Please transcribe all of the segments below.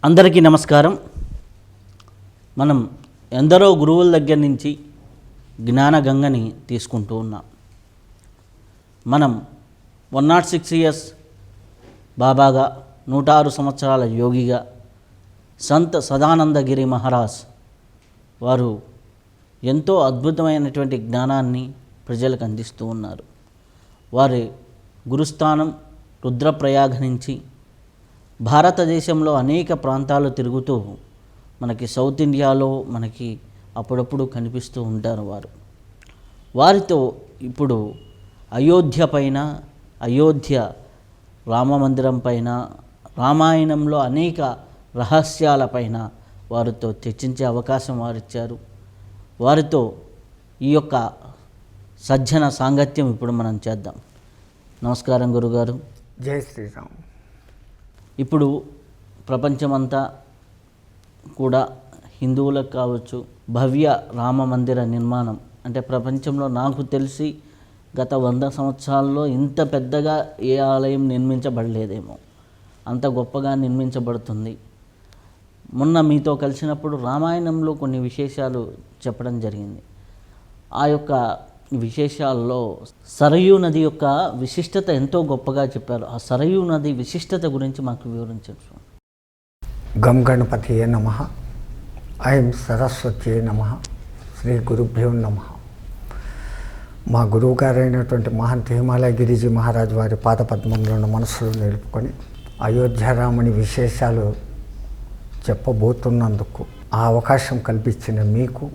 అందరికీ నమస్కారం. మనం ఎందరో గురువుల దగ్గర నుంచి జ్ఞాన గంగని తీసుకుంటూ ఉన్నాం. మనం 106 ఇయర్స్ బాబాగా, 106 సంవత్సరాల యోగిగా సంత్ సదానందగిరి మహారాజ్ వారు ఎంతో అద్భుతమైనటువంటి జ్ఞానాన్ని ప్రజలకు అందిస్తూ ఉన్నారు. వారి గురుస్థానం రుద్రప్రయాగ నుంచి భారతదేశంలో అనేక ప్రాంతాలు తిరుగుతూ మనకి సౌత్ ఇండియాలో మనకి అప్పుడప్పుడు కనిపిస్తూ ఉంటారు. వారితో ఇప్పుడు అయోధ్య పైన, అయోధ్య రామమందిరం పైన, రామాయణంలో అనేక రహస్యాలపైన వారితో చర్చించే అవకాశం వారిచ్చారు. వారితో ఈ యొక్క సజ్జన సాంగత్యం ఇప్పుడు మనం చేద్దాం. నమస్కారం గురుగారు. జై శ్రీరామ్. ఇప్పుడు ప్రపంచమంతా కూడా హిందువులకు కావచ్చు, భవ్య రామ మందిర నిర్మాణం అంటే ప్రపంచంలో నాకు తెలిసి గత 100 సంవత్సరాల్లో ఇంత పెద్దగా ఏ ఆలయం నిర్మించబడలేదేమో, అంత గొప్పగా నిర్మించబడుతుంది. మొన్న మీతో కలిసినప్పుడు రామాయణంలో కొన్ని విశేషాలు చెప్పడం జరిగింది. ఆ యొక్క విశేషాల్లో సరయూ నది యొక్క విశిష్టత ఎంతో గొప్పగా చెప్పారు. ఆ సరయూ నది విశిష్టత గురించి మాకు వివరించవచ్చు. గం గణపతియే నమః. ఐం సరస్వతియే నమః. శ్రీ గురుభ్యో నమః. మా గురువు గారైనటువంటి మహంత్ హిమాలయ గిరిజీ మహారాజ్ వారి పాదపద్మంలో మనసులో నిలుపుకొని అయోధ్యారాముని విశేషాలు చెప్పబోతున్నందుకు ఆ అవకాశం కల్పించిన మీకు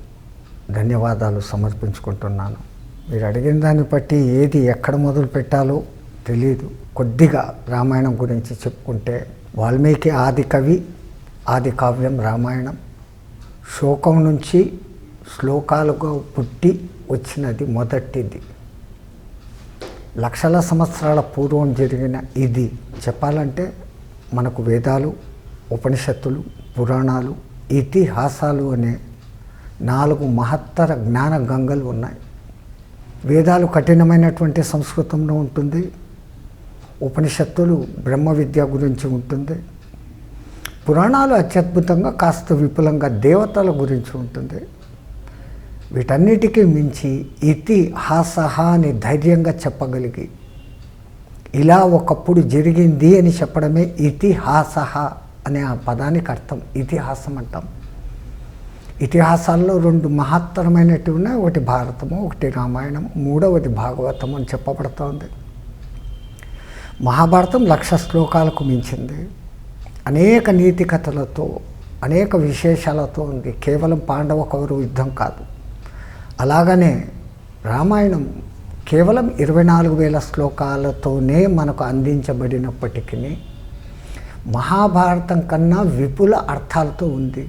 ధన్యవాదాలు సమర్పించుకుంటున్నాను. మీరు అడిగిన దాన్ని బట్టి ఏది ఎక్కడ మొదలు పెట్టాలో తెలియదు. కొద్దిగా రామాయణం గురించి చెప్పుకుంటే, వాల్మీకి ఆది కవి, ఆది కావ్యం రామాయణం. శోకం నుంచి శ్లోకాలుగా పుట్టి వచ్చినది మొదటిది. లక్షల సంవత్సరాల పూర్వం జరిగిన ఇది చెప్పాలంటే మనకు వేదాలు, ఉపనిషత్తులు, పురాణాలు, ఇతిహాసాలు అనే 4 మహత్తర జ్ఞాన గంగలు ఉన్నాయి. వేదాలు కఠినమైనటువంటి సంస్కృతంలో ఉంటుంది. ఉపనిషత్తులు బ్రహ్మ విద్య గురించి ఉంటుంది. పురాణాలు అత్యద్భుతంగా కాస్త విపులంగా దేవతల గురించి ఉంటుంది. వీటన్నిటికీ మించి ఇతిహాస అని ధైర్యంగా చెప్పగలిగి, ఇలా ఒకప్పుడు జరిగింది అని చెప్పడమే ఇతిహాస అనే ఆ పదానికి అర్థం. ఇతిహాసం అంటాం. ఇతిహాసాల్లో 2 మహత్తరమైనవి ఉన్నాయి. ఒకటి భారతము, ఒకటి రామాయణం, మూడవది భాగవతం అని చెప్పబడుతోంది. మహాభారతం 1,00,000 శ్లోకాలకు మించింది. అనేక నీతి కథలతో, అనేక విశేషాలతో ఉంది. కేవలం పాండవ కౌరవ యుద్ధం కాదు. అలాగనే రామాయణం కేవలం 24,000 శ్లోకాలతోనే మనకు అందించబడినప్పటికీ మహాభారతం కన్నా విపుల అర్థాలతో ఉంది.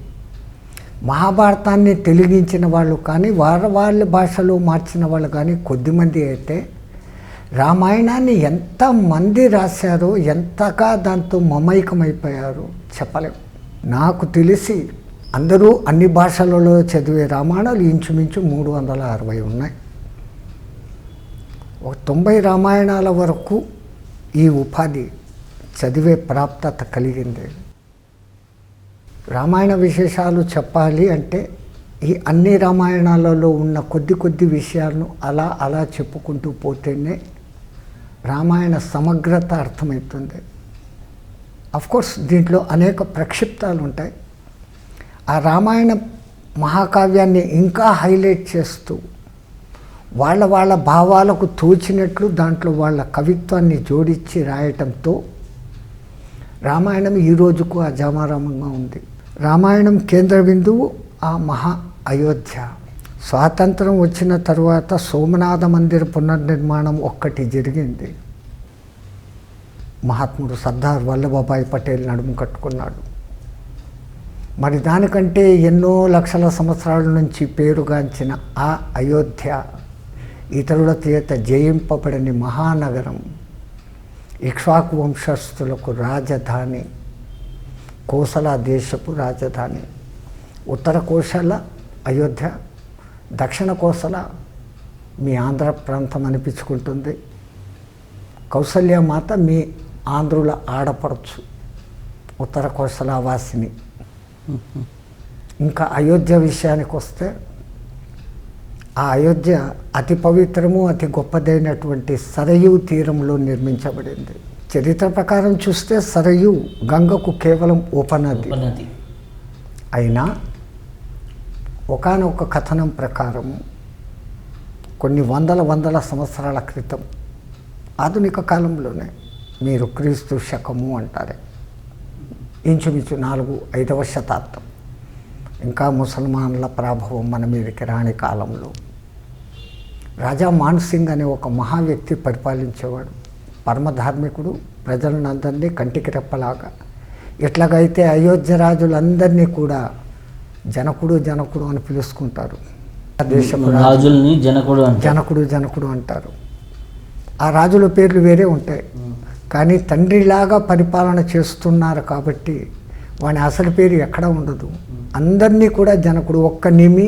మహాభారతాన్ని తెలుగించిన వాళ్ళు కానీ, వాళ్ళ భాషలో మార్చిన వాళ్ళు కానీ కొద్దిమంది అయితే, రామాయణాన్ని ఎంతమంది రాశారో, ఎంతగా దాంతో మమైకమైపోయారో చెప్పలేం. నాకు తెలిసి అందరూ అన్ని భాషలలో చదివే రామాయణాలు ఇంచుమించు 360 ఉన్నాయి. ఒక 90 రామాయణాల వరకు ఈ ఉపాధి చదివే ప్రాప్తత కలిగింది. రామాయణ విశేషాలు చెప్పాలి అంటే ఈ అన్ని రామాయణాలలో ఉన్న కొద్ది విషయాలను అలా చెప్పుకుంటూ పోతేనే రామాయణ సమగ్రత అర్థమవుతుంది. అఫ్కోర్స్ దీంట్లో అనేక ప్రక్షిప్తాలు ఉంటాయి. ఆ రామాయణ మహాకావ్యాన్ని ఇంకా హైలైట్ చేస్తూ వాళ్ళ భావాలకు తోచినట్లు దాంట్లో వాళ్ళ కవిత్వాన్ని జోడించి రాయటంతో రామాయణం ఈ రోజుకు అజామారామంగా ఉంది. రామాయణం కేంద్ర బిందువు ఆ మహా అయోధ్య. స్వాతంత్రం వచ్చిన తర్వాత సోమనాథ మందిర పునర్నిర్మాణం ఒక్కటి జరిగింది. మహాత్ముడు సర్దార్ వల్లభభాయ్ పటేల్ నడుము కట్టుకున్నాడు. మరి దానికంటే ఎన్నో లక్షల సంవత్సరాల నుంచి పేరుగాంచిన ఆ అయోధ్య ఇతరుల చేత జయింపబడని మహానగరం, ఇక్ష్వాకు వంశస్థులకు రాజధాని, కోసల దేశపు రాజధాని. ఉత్తర కోసల అయోధ్య, దక్షిణ కోసల మీ ఆంధ్ర ప్రాంతం అనిపించుకుంటుంది. కౌసల్య మాత మీ ఆంధ్రుల ఆడపడచ్చు. ఉత్తర కోసలావాసిని. ఇంకా అయోధ్య విషయానికి వస్తే, ఆ అయోధ్య అతి పవిత్రము అతి గొప్పదైనటువంటి సరయూ తీరంలో నిర్మించబడింది. చరిత్ర ప్రకారం చూస్తే సరయూ గంగకు కేవలం ఉపనది. అయినా ఒకానొక కథనం ప్రకారము కొన్ని వందల సంవత్సరాల క్రితం, ఆధునిక కాలంలోనే, మీరు క్రీస్తు శకము అంటారే, ఇంచుమించు 4-5వ శతాబ్దం, ఇంకా ముసల్మాన్ల ప్రభావం మన మీదకి రాని కాలంలో రాజా మాన్సింగ్ అనే ఒక మహా వ్యక్తి పరిపాలించేవాడు. పరమధార్మికుడు, ప్రజలందరినీ కంటికి రెప్పలాగా. ఎట్లాగైతే అయోధ్య రాజులందరినీ కూడా జనకుడు అని పిలుచుకుంటారు. దేశపు రాజుల్ని జనకుడు అంటారు. ఆ రాజుల పేర్లు వేరే ఉంటాయి, కానీ తండ్రిలాగా పరిపాలన చేస్తున్నారు కాబట్టి వాని అసలు పేరు ఎక్కడా ఉండదు. అందరినీ కూడా జనకుడు. ఒక్క నిమి,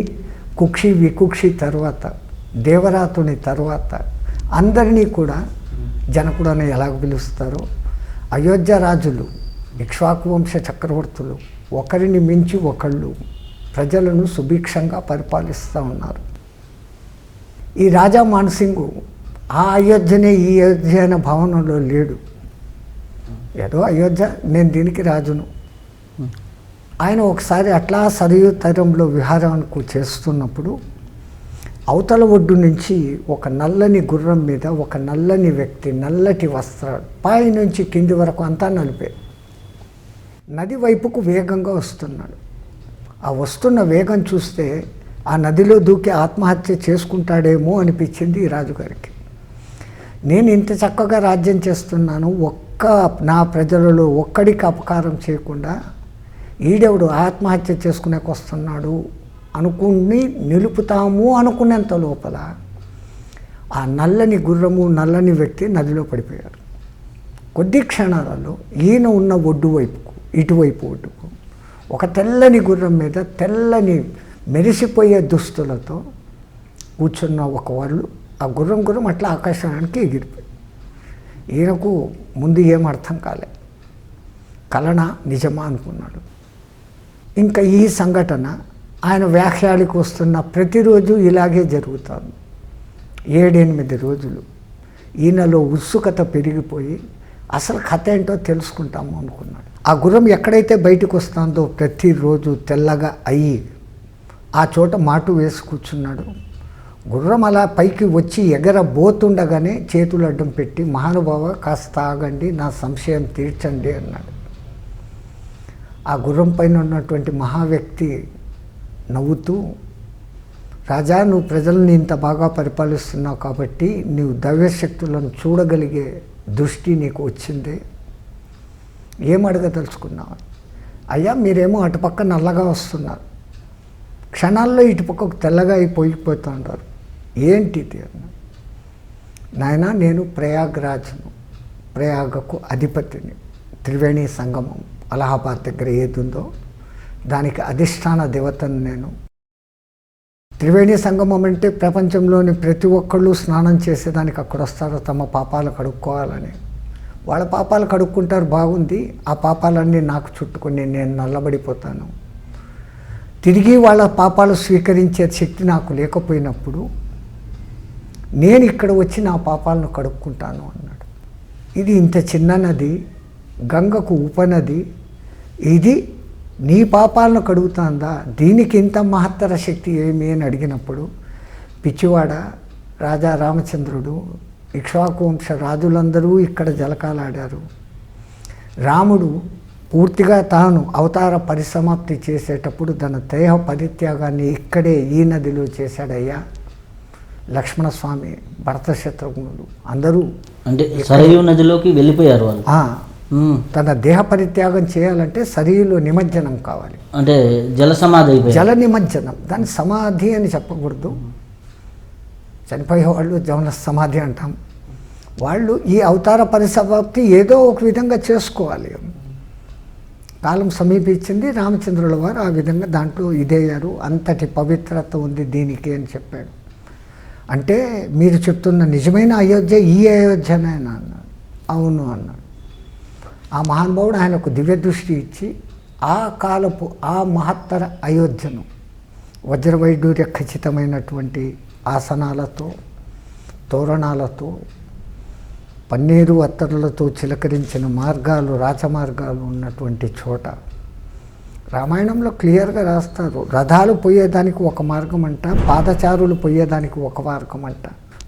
కుక్షి, వికుక్షి తర్వాత, దేవరాతుని తర్వాత అందరినీ కూడా జనకుడు అని ఎలాగ పిలుస్తారో, అయోధ్య రాజులు, ఇక్ష్వాకు వంశ చక్రవర్తులు ఒకరిని మించి ఒకళ్ళు ప్రజలను సుభిక్షంగా పరిపాలిస్తూ ఉన్నారు. ఈ రాజా మాన్సింగు ఆ అయోధ్యనే ఈ అయోధ్య అనే భావనలో లేడు. ఏదో అయోధ్య, నేను దీనికి రాజును. ఆయన ఒకసారి అట్లా సరయూ తీరంలో విహారానికి చేస్తున్నప్పుడు అవతల ఒడ్డు నుంచి ఒక నల్లని గుర్రం మీద ఒక నల్లని వ్యక్తి, నల్లటి వస్త్రాలు, పై నుంచి కింది వరకు అంతా నలిపే, నది వైపుకు వేగంగా వస్తున్నాడు. ఆ వస్తున్న వేగం చూస్తే ఆ నదిలో దూకి ఆత్మహత్య చేసుకుంటాడేమో అనిపించింది ఈ రాజుగారికి. నేను ఇంత చక్కగా రాజ్యం చేస్తున్నాను, నా ప్రజలలో ఒక్కడికి అపకారం చేయకుండా ఈడెవడు ఆత్మహత్య చేసుకునేకి వస్తున్నాడు అనుకుని నిలుపుతాము అనుకునేంత లోపల ఆ నల్లని గుర్రము, నల్లని వ్యక్తి నదిలో పడిపోయారు. కొద్ది క్షణాలలో ఈయన ఉన్న ఒడ్డు వైపుకు, ఇటువైపు ఒడ్డుకు, ఒక తెల్లని గుర్రం మీద తెల్లని మెరిసిపోయే దుస్తులతో కూర్చున్న ఒక వాళ్ళు, ఆ గుర్రం అట్లా ఆకాశానికి ఎగిరిపోయి, ఈయనకు ముందు ఏం అర్థం కాలే, కలనా నిజమా అనుకున్నాడు. ఇంకా ఈ సంఘటన ఆయన వ్యాఖ్యానికి వస్తున్న ప్రతిరోజు ఇలాగే జరుగుతుంది. 7-8 రోజులు ఈయనలో ఉత్సుకత పెరిగిపోయి అసలు కథ ఏంటో తెలుసుకుంటాము అనుకున్నాడు. ఆ గుర్రం ఎక్కడైతే బయటకు వస్తుందో ప్రతిరోజు తెల్లగా అయ్యి ఆ చోట మాటు వేసి కూర్చున్నాడు. గుర్రం అలా పైకి వచ్చి ఎగరబోతుండగానే చేతులు అడ్డం పెట్టి, మహానుభావ కాస్త ఆగండి, నా సంశయం తీర్చండి అన్నాడు. ఆ గుర్రం పైన ఉన్నటువంటి మహావ్యక్తి నవ్వుతూ, రాజా, నువ్వు ప్రజల్ని ఇంత బాగా పరిపాలిస్తున్నావు కాబట్టి నువ్వు దైవశక్తులను చూడగలిగే దృష్టి నీకు వచ్చింది, ఏం అడగదలుచుకున్నావు? అయ్యా, మీరేమో అటుపక్క నల్లగా వస్తున్నారు, క్షణాల్లో ఇటుపక్కకు తెల్లగా అయిపోయిపోతూ ఉంటారు, ఏంటిది అన్న. నాయన, నేను ప్రయాగ్రాజ్ను, ప్రయాగకు అధిపతిని. త్రివేణి సంగమం అలహాబాద్ దగ్గర ఏదుందో దానికి అధిష్టాన దేవతను నేను. త్రివేణి సంగమం అంటే ప్రపంచంలోని ప్రతి ఒక్కళ్ళు స్నానం చేసేదానికి అక్కడ వస్తారు, తమ పాపాలు కడుక్కోవాలని. వాళ్ళ పాపాలు కడుక్కుంటారు, బాగుంది. ఆ పాపాలన్నీ నాకు చుట్టుకొని నేను నల్లబడిపోతాను. తిరిగి వాళ్ళ పాపాలు స్వీకరించే శక్తి నాకు లేకపోయినప్పుడు నేను ఇక్కడ వచ్చి నా పాపాలను కడుక్కుంటాను అన్నాడు. ఇది ఇంత చిన్న నది, గంగకు ఉపనది, ఇది నీ పాపాలను కడుగుతుందా? దీనికి ఇంత మహత్తర శక్తి ఏమి అని అడిగినప్పుడు, పిచ్చివాడ, రాజా రామచంద్రుడు, ఇక్ష్వాకు వంశ రాజులందరూ ఇక్కడ జలకాలాడారు. రాముడు పూర్తిగా తాను అవతార పరిసమాప్తి చేసేటప్పుడు తన దేహ పరిత్యాగాన్ని ఇక్కడే ఈ నదిలో చేశాడయ్యా. లక్ష్మణస్వామి, భరత శత్రుఘ్నులు అందరూ అంటే సరయూ నదిలోకి వెళ్ళిపోయారు వాళ్ళు. తన దేహ పరిత్యాగం చేయాలంటే సరయూలో నిమజ్జనం కావాలి, అంటే జల సమాధి, జల నిమజ్జనం. దాన్ని సమాధి అని చెప్పకూడదు, చనిపోయే వాళ్ళు జవన సమాధి అంటాం. వాళ్ళు ఈ అవతార పరిసమాప్తి ఏదో ఒక విధంగా చేసుకోవాలి. కాలం సమీపించింది, రామచంద్రుల వారు ఆ విధంగా దాంట్లో ఇదయ్యారు. అంతటి పవిత్రత ఉంది దీనికి అని చెప్పాడు. అంటే మీరు చెప్తున్న నిజమైన అయోధ్య ఈ అయోధ్యనేనా అన్నాడు. అవును అన్నాడు. ఆ మహానుభావుడు ఆయనకు దివ్య దృష్టి ఇచ్చి ఆ కాలపు ఆ మహత్తర అయోధ్యను వజ్రవైడూర్య ఖచ్చితమైనటువంటి ఆసనాలతో, తోరణాలతో, పన్నీరు అత్తరులతో చిలకరించిన మార్గాలు, రాచమార్గాలు ఉన్నటువంటి చోట రామాయణంలో క్లియర్గా రాస్తారు. రథాలు పోయేదానికి ఒక మార్గం అంట, పాదచారులు పోయేదానికి ఒక మార్గం అంట,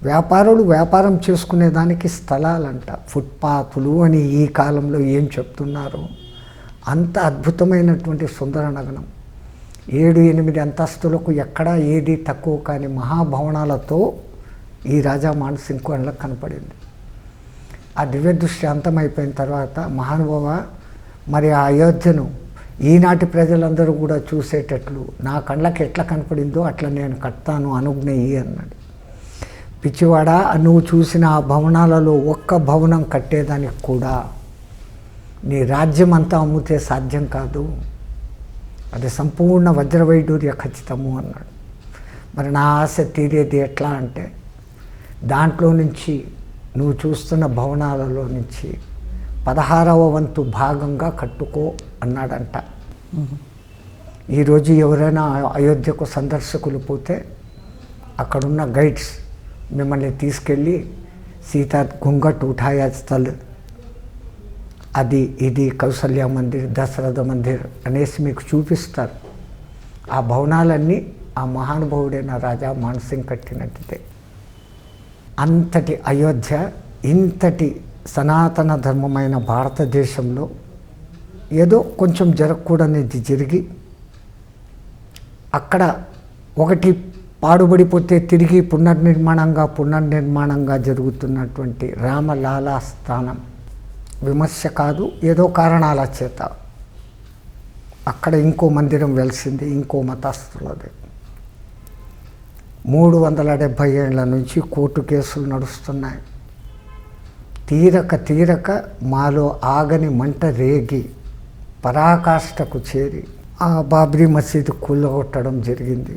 వ్యాపారులు వ్యాపారం చేసుకునేదానికి స్థలాలంట, ఫుట్పాత్లు అని ఈ కాలంలో ఏం చెప్తున్నారో అంత అద్భుతమైనటువంటి సుందర నగరం. 7-8 అంతస్తులకు ఎక్కడా ఏది తక్కువ కాని మహాభవనాలతో ఈ రాజా మానసింగ్ కళ్ళకు కనపడింది. ఆ దివ్య దృష్టి అంతమైపోయిన తర్వాత మహానుభావ, మరి ఆ అయోధ్యను ఈనాటి ప్రజలందరూ కూడా చూసేటట్లు నా కళ్ళకి ఎట్లా కనపడిందో అట్లా నేను కడతాను, అనుజ్ఞ ఇయ్యి అన్నాడు. పిచ్చివాడా, నువ్వు చూసిన ఆ భవనాలలో ఒక్క భవనం కట్టేదానికి కూడా నీ రాజ్యం అంతా అమ్ముతే సాధ్యం కాదు, అది సంపూర్ణ వజ్రవైడూర్య ఖచ్చితము అన్నాడు. మరి నా ఆశ తీరేది ఎట్లా అంటే, దాంట్లో నుంచి నువ్వు చూస్తున్న భవనాలలో నుంచి 16వ వంతు భాగంగా కట్టుకో అన్నాడంట. ఈరోజు ఎవరైనా అయోధ్యకు సందర్శకులు పోతే అక్కడున్న గైడ్స్ మిమ్మల్ని తీసుకెళ్ళి సీతా గుంగట్ ఉఠాయా స్థల్, అది ఇది కౌసల్య మందిర్, దశరథ మందిర్ అనేసి మీకు చూపిస్తారు. ఆ భవనాలన్నీ ఆ మహానుభావుడైన రాజా మానసింగ్ కట్టినట్టే. అంతటి అయోధ్య, ఇంతటి సనాతన ధర్మమైన భారతదేశంలో ఏదో కొంచెం జరగకూడనిది జరిగి, అక్కడ ఒకటి పాడుబడిపోతే తిరిగి పునర్నిర్మాణంగా జరుగుతున్నటువంటి రామలాలా స్థానం విమర్శ కాదు, ఏదో కారణాల చేత అక్కడ ఇంకో మందిరం వెలిసింది, ఇంకో మతస్థులది. 370 ఏళ్ల నుంచి కోర్టు కేసులు నడుస్తున్నాయి. తీరక మాలో ఆగని మంట రేగి పరాకాష్ఠకు చేరి ఆ బాబ్రీ మసీదు కూలగొట్టడం జరిగింది.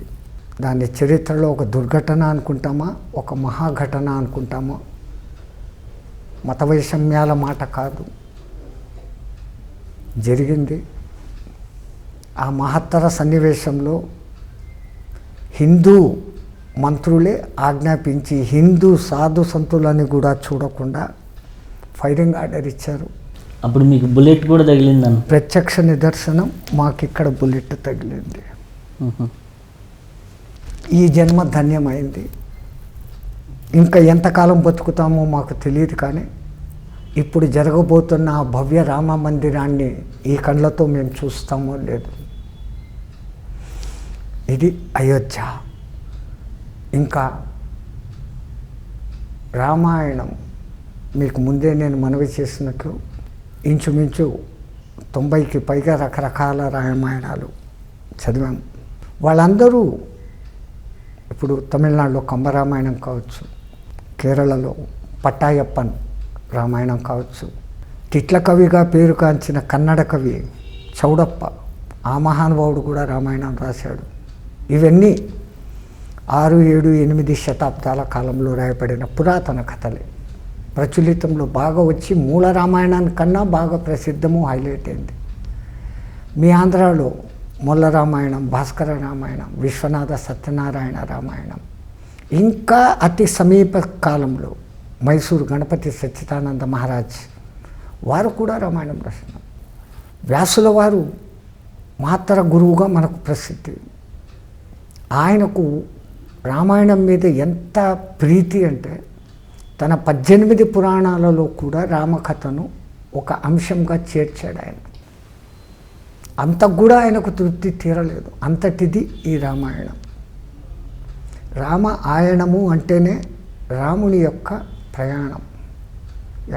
దాని చరిత్రలో ఒక దుర్ఘటన అనుకుంటామా, ఒక మహాఘటన అనుకుంటామా? మత వైషమ్యాల మాట కాదు, జరిగింది. ఆ మహత్తర సన్నివేశంలో హిందూ మంత్రులే ఆజ్ఞాపించి హిందూ సాధు సంతులని కూడా చూడకుండా ఫైరింగ్ ఆర్డర్ ఇచ్చారు. అప్పుడు మీకు బుల్లెట్ కూడా తగిలిందని ప్రత్యక్ష నిదర్శనం మాకిక్కడ బుల్లెట్ తగిలింది. ఈ జన్మ ధన్యమైంది. ఇంకా ఎంతకాలం బతుకుతామో మాకు తెలియదు, కానీ ఇప్పుడు జరగబోతున్న ఆ భవ్య రామ మందిరాన్ని ఈ కళ్ళతో మేము చూస్తామో లేదు. ఇది అయోధ్య. ఇంకా రామాయణం మీకు ముందే నేను మనవి చేసినట్లు ఇంచుమించు 90కి పైగా రకరకాల రామాయణాలు చదివాము. వాళ్ళందరూ ఇప్పుడు తమిళనాడులో కంబరామాయణం కావచ్చు, కేరళలో పట్టాయప్పన్ రామాయణం కావచ్చు, తిట్ల కవిగా పేరుగాంచిన కన్నడ కవి చౌడప్ప, ఆ మహానుభావుడు కూడా రామాయణం రాశాడు. ఇవన్నీ 6, 7, 8 శతాబ్దాల కాలంలో రాయబడిన పురాతన కథలే. ప్రచులితంలో బాగా వచ్చి మూల రామాయణానికన్నా బాగా ప్రసిద్ధము, హైలైట్ అయింది. మీ ఆంధ్రాలో మొల్ల రామాయణం, భాస్కర రామాయణం, విశ్వనాథ సత్యనారాయణ రామాయణం, ఇంకా అతి సమీప కాలంలో మైసూరు గణపతి సచ్చిదానంద మహారాజ్ వారు కూడా రామాయణం రాసినారు. వ్యాసుల వారు మహత్తర గురువుగా మనకు ప్రసిద్ధి. ఆయనకు రామాయణం మీద ఎంత ప్రీతి అంటే తన 18 పురాణాలలో కూడా రామకథను ఒక అంశంగా చేర్చాడు ఆయన. అంత కూడా ఆయనకు తృప్తి తీరలేదు, అంతటిది ఈ రామాయణం. రామ ఆయనము అంటేనే రాముని యొక్క ప్రయాణం.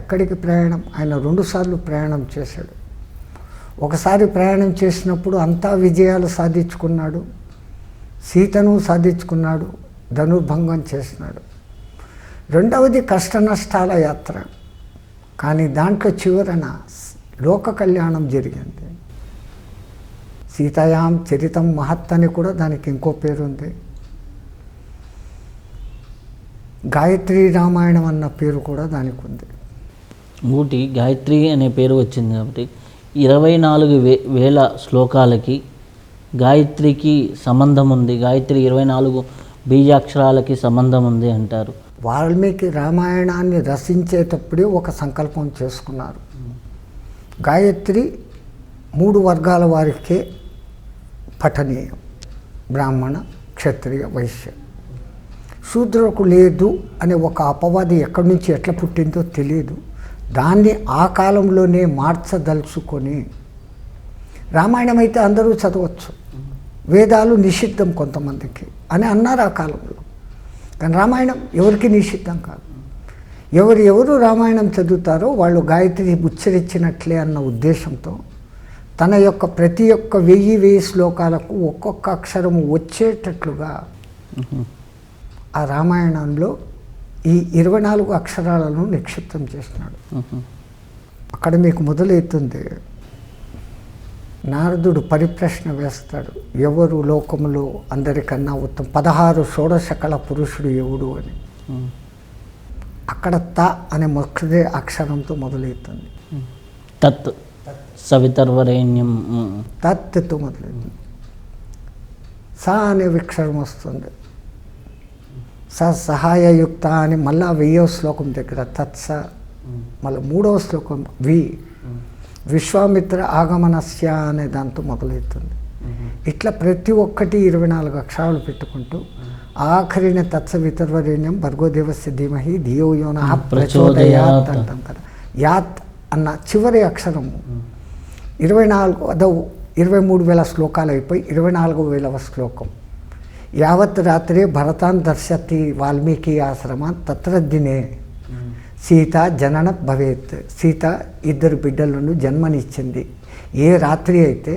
ఎక్కడికి ప్రయాణం? ఆయన 2 సార్లు ప్రయాణం చేశాడు. ఒకసారి ప్రయాణం చేసినప్పుడు అంతా విజయాలు సాధించుకున్నాడు, సీతను సాధించుకున్నాడు, ధనుర్భంగం చేసినాడు. రెండవది కష్ట నష్టాల యాత్ర, కానీ దాంట్లో చివరన లోక కళ్యాణం జరిగింది. సీతాయాం చరితం మహత్ అని కూడా దానికి ఇంకో పేరు ఉంది. గాయత్రి రామాయణం అన్న పేరు కూడా దానికి ఉంది. ఇంకోటి గాయత్రి అనే పేరు వచ్చింది కాబట్టి 24,000 శ్లోకాలకి గాయత్రికి సంబంధం ఉంది. గాయత్రి 24 బీజాక్షరాలకి సంబంధం ఉంది అంటారు. వాల్మీకి రామాయణాన్ని రచించేటప్పుడే ఒక సంకల్పం చేసుకున్నారు. గాయత్రి 3 వర్గాల వారికే పఠనీయం: బ్రాహ్మణ, క్షత్రియ, వైశ్య. శూద్రులకు లేదు అనే ఒక అపవాది ఎక్కడి నుంచి ఎట్లా పుట్టిందో తెలియదు. దాన్ని ఆ కాలంలోనే మార్చదలుచుకొని, రామాయణం అయితే అందరూ చదవచ్చు, వేదాలు నిషిద్ధం కొంతమందికి అని అన్నారు ఆ కాలంలో. కానీ రామాయణం ఎవరికి నిషిద్ధం కాదు. ఎవరు రామాయణం చదువుతారో వాళ్ళు గాయత్రి ఉచ్చరించినట్లే అన్న ఉద్దేశంతో తన యొక్క ప్రతి ఒక్క 1000 శ్లోకాలకు ఒక్కొక్క అక్షరము వచ్చేటట్లుగా ఆ రామాయణంలో ఈ 24 అక్షరాలను నిక్షిప్తం చేసినాడు. అక్కడ మీకు మొదలవుతుంది. నారదుడు పరిప్రశ్న వేస్తాడు, ఎవరు లోకములో అందరికన్నా ఉత్తమ 16 షోడశకళ పురుషుడు ఎవడు అని. అక్కడ త అనే మొదటి అక్షరంతో మొదలవుతుంది. తత్ సవితర్వరేణ్యం, తత్తో మొదలవుతుంది. స అనే అక్షరం వస్తుంది. సహాయయుక్త అని మళ్ళా 10వ శ్లోకం దగ్గర తత్స, మళ్ళీ 3వ శ్లోకం విశ్వామిత్ర ఆగమనస్య అనే దాంతో మొదలవుతుంది. ఇట్లా ప్రతి ఒక్కటి 24 అక్షరాలు పెట్టుకుంటూ ఆఖరిన తత్సవితర్వరేణ్యం భర్గోదేవస్య ధీమహి ధియో యో నః ప్రచోదయాత్ అంటాం కదా. యాత్ అన్న చివరి అక్షరము 23,000 శ్లోకాలు అయిపోయి 24,000వ శ్లోకం. యావత్ రాత్రే భరతాన్ దర్శతి వాల్మీకి ఆశ్రమాన్ తత్ర దినే సీత జనన భవేత్. సీత 2 బిడ్డలను జన్మనిచ్చింది. ఏ రాత్రి అయితే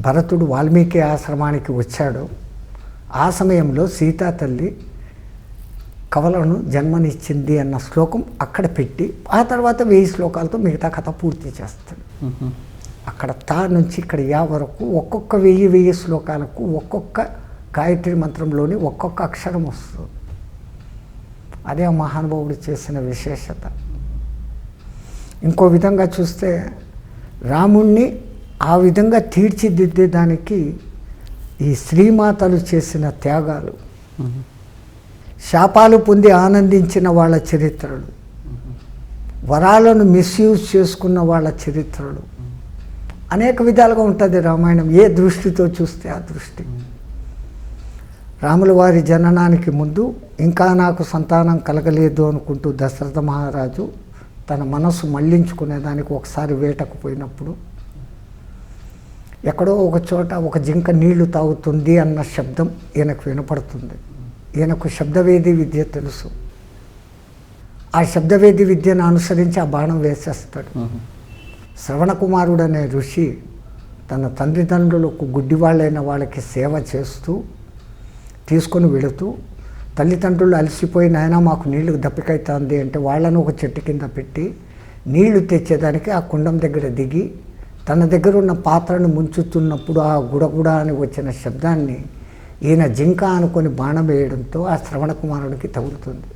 భరతుడు వాల్మీకి ఆశ్రమానికి వచ్చాడో ఆ సమయంలో సీతా తల్లి కవలను జన్మనిచ్చింది అన్న శ్లోకం అక్కడ పెట్టి ఆ తర్వాత 1000 శ్లోకాలతో మిగతా కథ పూర్తి చేస్తాడు. అక్కడ తా నుంచి ఇక్కడ యా వరకు ఒక్కొక్క 1000 శ్లోకాలకు ఒక్కొక్క గాయత్రి మంత్రంలోని ఒక్కొక్క అక్షరం వస్తుంది. అదే ఆ మహానుభావుడు చేసిన విశేషత. ఇంకో విధంగా చూస్తే రాముణ్ణి ఆ విధంగా తీర్చిదిద్దేదానికి ఈ శ్రీమాతలు చేసిన త్యాగాలు, శాపాలు పొంది ఆనందించిన వాళ్ళ చరిత్రలు, వరాలను మిస్యూజ్ చేసుకున్న వాళ్ళ చరిత్రలు అనేక విధాలుగా ఉంటుంది రామాయణం. ఏ దృష్టితో చూస్తే ఆ దృష్టి. రాముల వారి జననానికి ముందు ఇంకా నాకు సంతానం కలగలేదు అనుకుంటూ దశరథ మహారాజు తన మనసు మళ్లించుకునేదానికి ఒకసారి వేటకు పోయినప్పుడు ఎక్కడో ఒక చోట ఒక జింక నీళ్లు తాగుతుంది అన్న శబ్దం ఈయనకు వినపడుతుంది. ఈయనకు శబ్దవేది విద్య తెలుసు. ఆ శబ్దవేది విద్యను అనుసరించి ఆ బాణం వేసేస్తాడు. శ్రవణకుమారుడు అనే ఋషి తన తండ్రిదండ్రులకు గుడ్డివాళ్ళైన వాళ్ళకి సేవ చేస్తూ తీసుకొని వెళుతూ తల్లిదండ్రులు అలసిపోయి నాయన మాకు నీళ్లు దప్పికైతుంది అంటే వాళ్ళను ఒక చెట్టు కింద పెట్టి నీళ్లు తెచ్చేదానికి ఆ కుండం దగ్గర దిగి తన దగ్గర ఉన్న పాత్రను ముంచుతున్నప్పుడు ఆ గుడగుడ అని వచ్చిన శబ్దాన్ని ఈయన జింక అనుకొని బాణం వేయడంతో ఆ శ్రవణకుమారుడికి తగులుతుంది.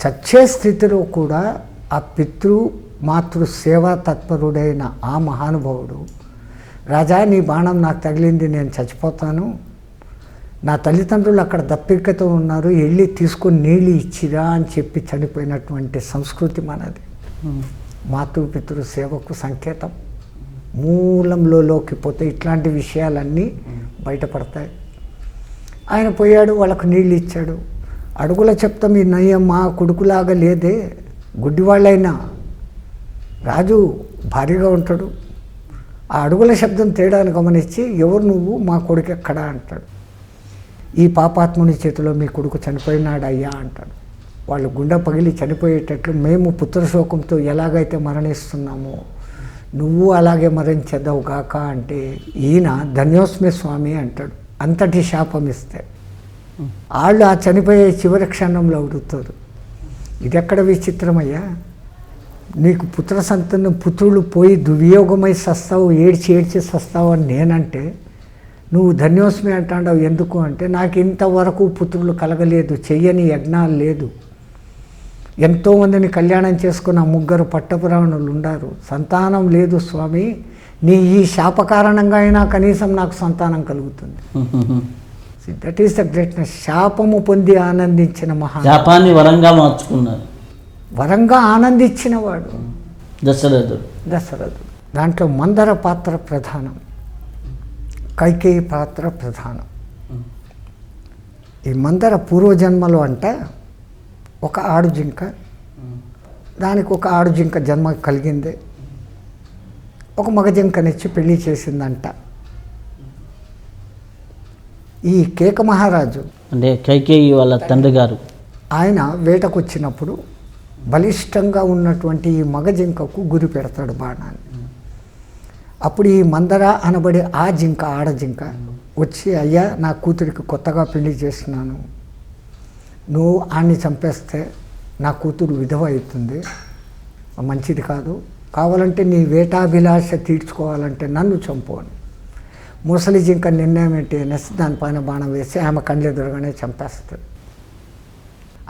చచ్చే స్థితిలో కూడా ఆ మాతృ సేవా తత్పరుడైన ఆ మహానుభావుడు, రాజా నీ బాణం నాకు తగిలింది, నేను చచ్చిపోతాను, నా తల్లిదండ్రులు అక్కడ దప్పికతో ఉన్నారు, వెళ్ళి తీసుకొని నీళ్ళు ఇచ్చిరా అని చెప్పి చనిపోయినటువంటి సంస్కృతి మనది. మాతృపితృ సేవకు సంకేతం. మూలంలోకి పోతే ఇట్లాంటి విషయాలన్నీ బయటపడతాయి. ఆయన పోయాడు, వాళ్ళకు నీళ్ళు ఇచ్చాడు. అడుగుల చెప్తాం ఈ నయ్యం మా కొడుకులాగా లేదే, గుడ్డివాళ్ళైనా రాజు భారీగా ఉంటాడు. ఆ అడుగుల శబ్దం తేడాను గమనించి ఎవరు నువ్వు, మా కొడుకు ఎక్కడా అంటాడు. ఈ పాపాత్ముని చేతిలో మీ కొడుకు చనిపోయినాడు అయ్యా అంటాడు. వాళ్ళు గుండె పగిలి చనిపోయేటట్లు మేము పుత్రశోకంతో ఎలాగైతే మరణిస్తున్నామో నువ్వు అలాగే మరణించేద్దావు గాక అంటే ఈయన ధన్యోస్మి స్వామి అంటాడు. అంతటి శాపం ఇస్తే వాళ్ళు ఆ చనిపోయే చివరి క్షణంలో అడుగుతారు, ఇది ఎక్కడ విచిత్రమయ్యా, నీకు పుత్ర సంతానం పుత్రులు పోయి దుర్యోగమై సస్తావు, ఏడ్చి సస్తావు అని నేనంటే నువ్వు ధన్యోస్మి అంటావు ఎందుకు అంటే నాకు ఇంతవరకు పుత్రులు కలగలేదు, చెయ్యని యజ్ఞాలు లేదు, ఎంతోమందిని కళ్యాణం చేసుకున్న 3 పట్టపురాణులు ఉన్నారు. సంతానం లేదు స్వామి, నీ ఈ శాప కారణంగా అయినా కనీసం నాకు సంతానం కలుగుతుంది. That is the greatness. శాపము పొంది ఆనందించిన శాపాన్ని వరంగా మార్చుకున్నారు. వరంగా ఆనందించినవాడు దశరథుడు. దాంట్లో మందర పాత్ర ప్రధానం, కైకేయి పాత్ర ప్రధానం. ఈ మందర పూర్వజన్మలో అంటే ఒక ఆడు జింక, దానికి ఒక ఆడు జింక జన్మ కలిగింది, ఒక మగ జింకనిచ్చి పెళ్లి చేసిందంట. ఈ కేక మహారాజు అంటే కైకేయి వాళ్ళ తండ్రి గారు, ఆయన వేటకు వచ్చినప్పుడు బలిష్టంగా ఉన్నటువంటి ఈ మగ జింకకు గురి పెడతాడు బాణాన్ని. అప్పుడు ఈ మందర అనబడే ఆ జింక, ఆడ జింక వచ్చి, అయ్యా నా కూతురికి కొత్తగా పెళ్లి చేసినాను, నువ్వు ఆడిని చంపేస్తే నా కూతురు విధవ అవుతుంది, మంచిది కాదు, కావాలంటే నీ వేటాభిలాష తీర్చుకోవాలంటే నన్ను చంపు అని. ముసలి జింక నిర్ణయం ఏంటి అనేసి దానిపైన బాణం వేసి ఆమె కళ్ళెదురుగానే చంపేస్తాడు.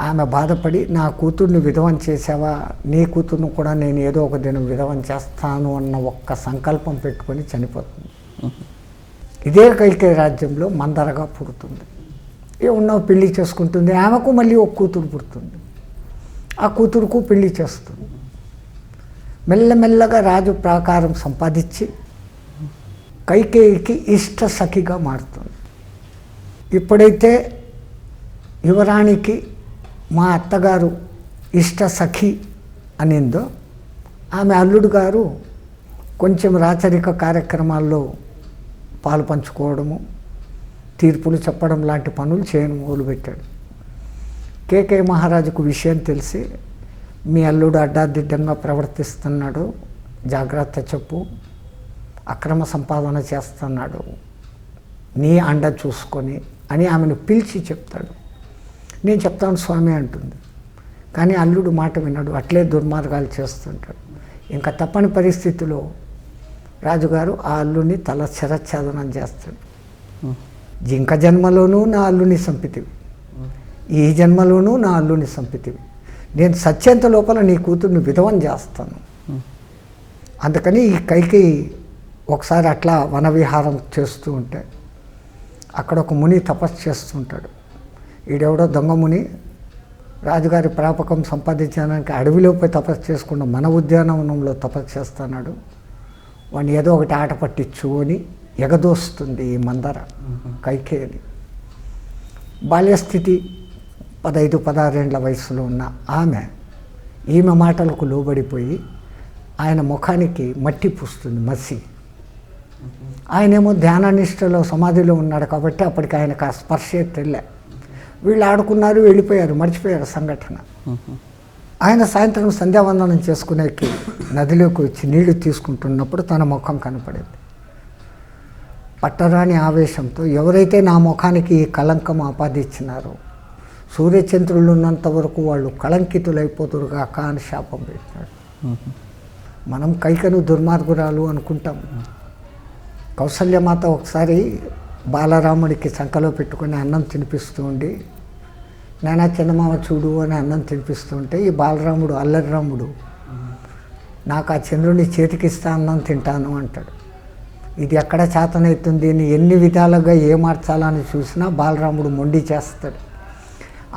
ఆమె బాధపడి, నా కూతుర్ని విధవం చేసావా, నీ కూతుర్ను కూడా నేను ఏదో ఒక దినం విధవం చేస్తాను అన్న ఒక్క సంకల్పం పెట్టుకొని చనిపోతుంది. ఇదే కైకేయి రాజ్యంలో మందరగా పుడుతుంది. ఉన్నో పెళ్లి చేసుకుంటుంది, ఆమెకు మళ్ళీ ఒక కూతురు పుడుతుంది, ఆ కూతురుకు పెళ్లి చేస్తుంది. మెల్లమెల్లగా రాజు ప్రాకారం సంపాదించి కైకేయికి ఇష్ట సఖిగా మారుతుంది. ఇప్పుడైతే యువరాణికి మా అత్తగారు ఇష్ట సఖి అనిందో, ఆమె అల్లుడు గారు కొంచెం రాచరిక కార్యక్రమాల్లో పాలు పంచుకోవడము, తీర్పులు చెప్పడం లాంటి పనులు చేయడం మొదలుపెట్టాడు. కేకేయ మహారాజుకు విషయం తెలిసి, మీ అల్లుడు అడ్డాదిడ్డంగా ప్రవర్తిస్తున్నాడు, జాగ్రత్త చెప్పు, అక్రమ సంపాదన చేస్తున్నాడు, నీ అండ చూసుకొని అని ఆమెను పిలిచి చెప్తాడు. నేను చెప్తాను స్వామి అంటుంది. కానీ అల్లుడు మాట విన్నాడు, అట్లే దుర్మార్గాలు చేస్తుంటాడు. ఇంకా తప్పని పరిస్థితిలో రాజుగారు ఆ అల్లుడిని తల శిరచ్ఛేదనం చేస్తాడు. జింక జన్మలోనూ నా అల్లుని చంపితివి, ఈ జన్మలోనూ నా అల్లుని చంపితివి, నేను సత్యంత లోపల నీ కూతుర్ని విధవం చేస్తాను. అందుకని ఈ కైకేయి ఒకసారి అట్లా వనవిహారం చేస్తూ ఉంటే అక్కడ ఒక ముని తపస్సు చేస్తుంటాడు. ఈడెవడో దొంగ ముని రాజుగారి ప్రాపకం సంపాదించడానికి అడవిలో పోయి తపస్సు చేసుకుండా మన ఉద్యానవనంలో తపస్సు చేస్తున్నాడు, వాడిని ఏదో ఒకటి ఆట పట్టించు అని ఎగదోస్తుంది ఈ మందర కైకేయిని. బాల్యస్థితి 15-16 ఏళ్ల వయసులో ఉన్న ఈమె మాటలకు లోబడిపోయి ఆయన ముఖానికి మట్టి పూస్తుంది, మసి. ఆయనేమో ధ్యాననిష్టలో సమాధిలో ఉన్నాడు కాబట్టి అప్పటికి ఆయనకు ఆ స్పర్శే తెల్లే. వీళ్ళు ఆడుకున్నారు, వెళ్ళిపోయారు, మర్చిపోయారు సంఘటన. ఆయన సాయంత్రం సంధ్యావందనం చేసుకునేకి నదిలోకి వచ్చి నీళ్లు తీసుకుంటున్నప్పుడు తన ముఖం కనపడింది. పట్టరాని ఆవేశంతో, ఎవరైతే నా ముఖానికి ఈ కళంకం ఆపాదించినారో సూర్యచంద్రులు ఉన్నంత వరకు వాళ్ళు కళంకితులైపోతురుగా అని శాపం పెట్టినాడు. మనం కైకను దుర్మార్గురాలు అనుకుంటాం. కౌసల్యమాత ఒకసారి బాలరాముడికి చంకలో పెట్టుకుని అన్నం తినిపిస్తూ ఉండి, నాయనా చిన్నమామ చూడు అని అన్నం తినిపిస్తూ ఉంటే ఈ బాలరాముడు, అల్లరి రాముడు, నాకు ఆ చంద్రుని చేతికిస్తా అన్నం తింటాను అంటాడు. ఇది ఎక్కడ చేతనవుతుంది అని ఎన్ని విధాలుగా ఏ మార్చాలని చూసినా బాలరాముడు మొండి చేస్తాడు.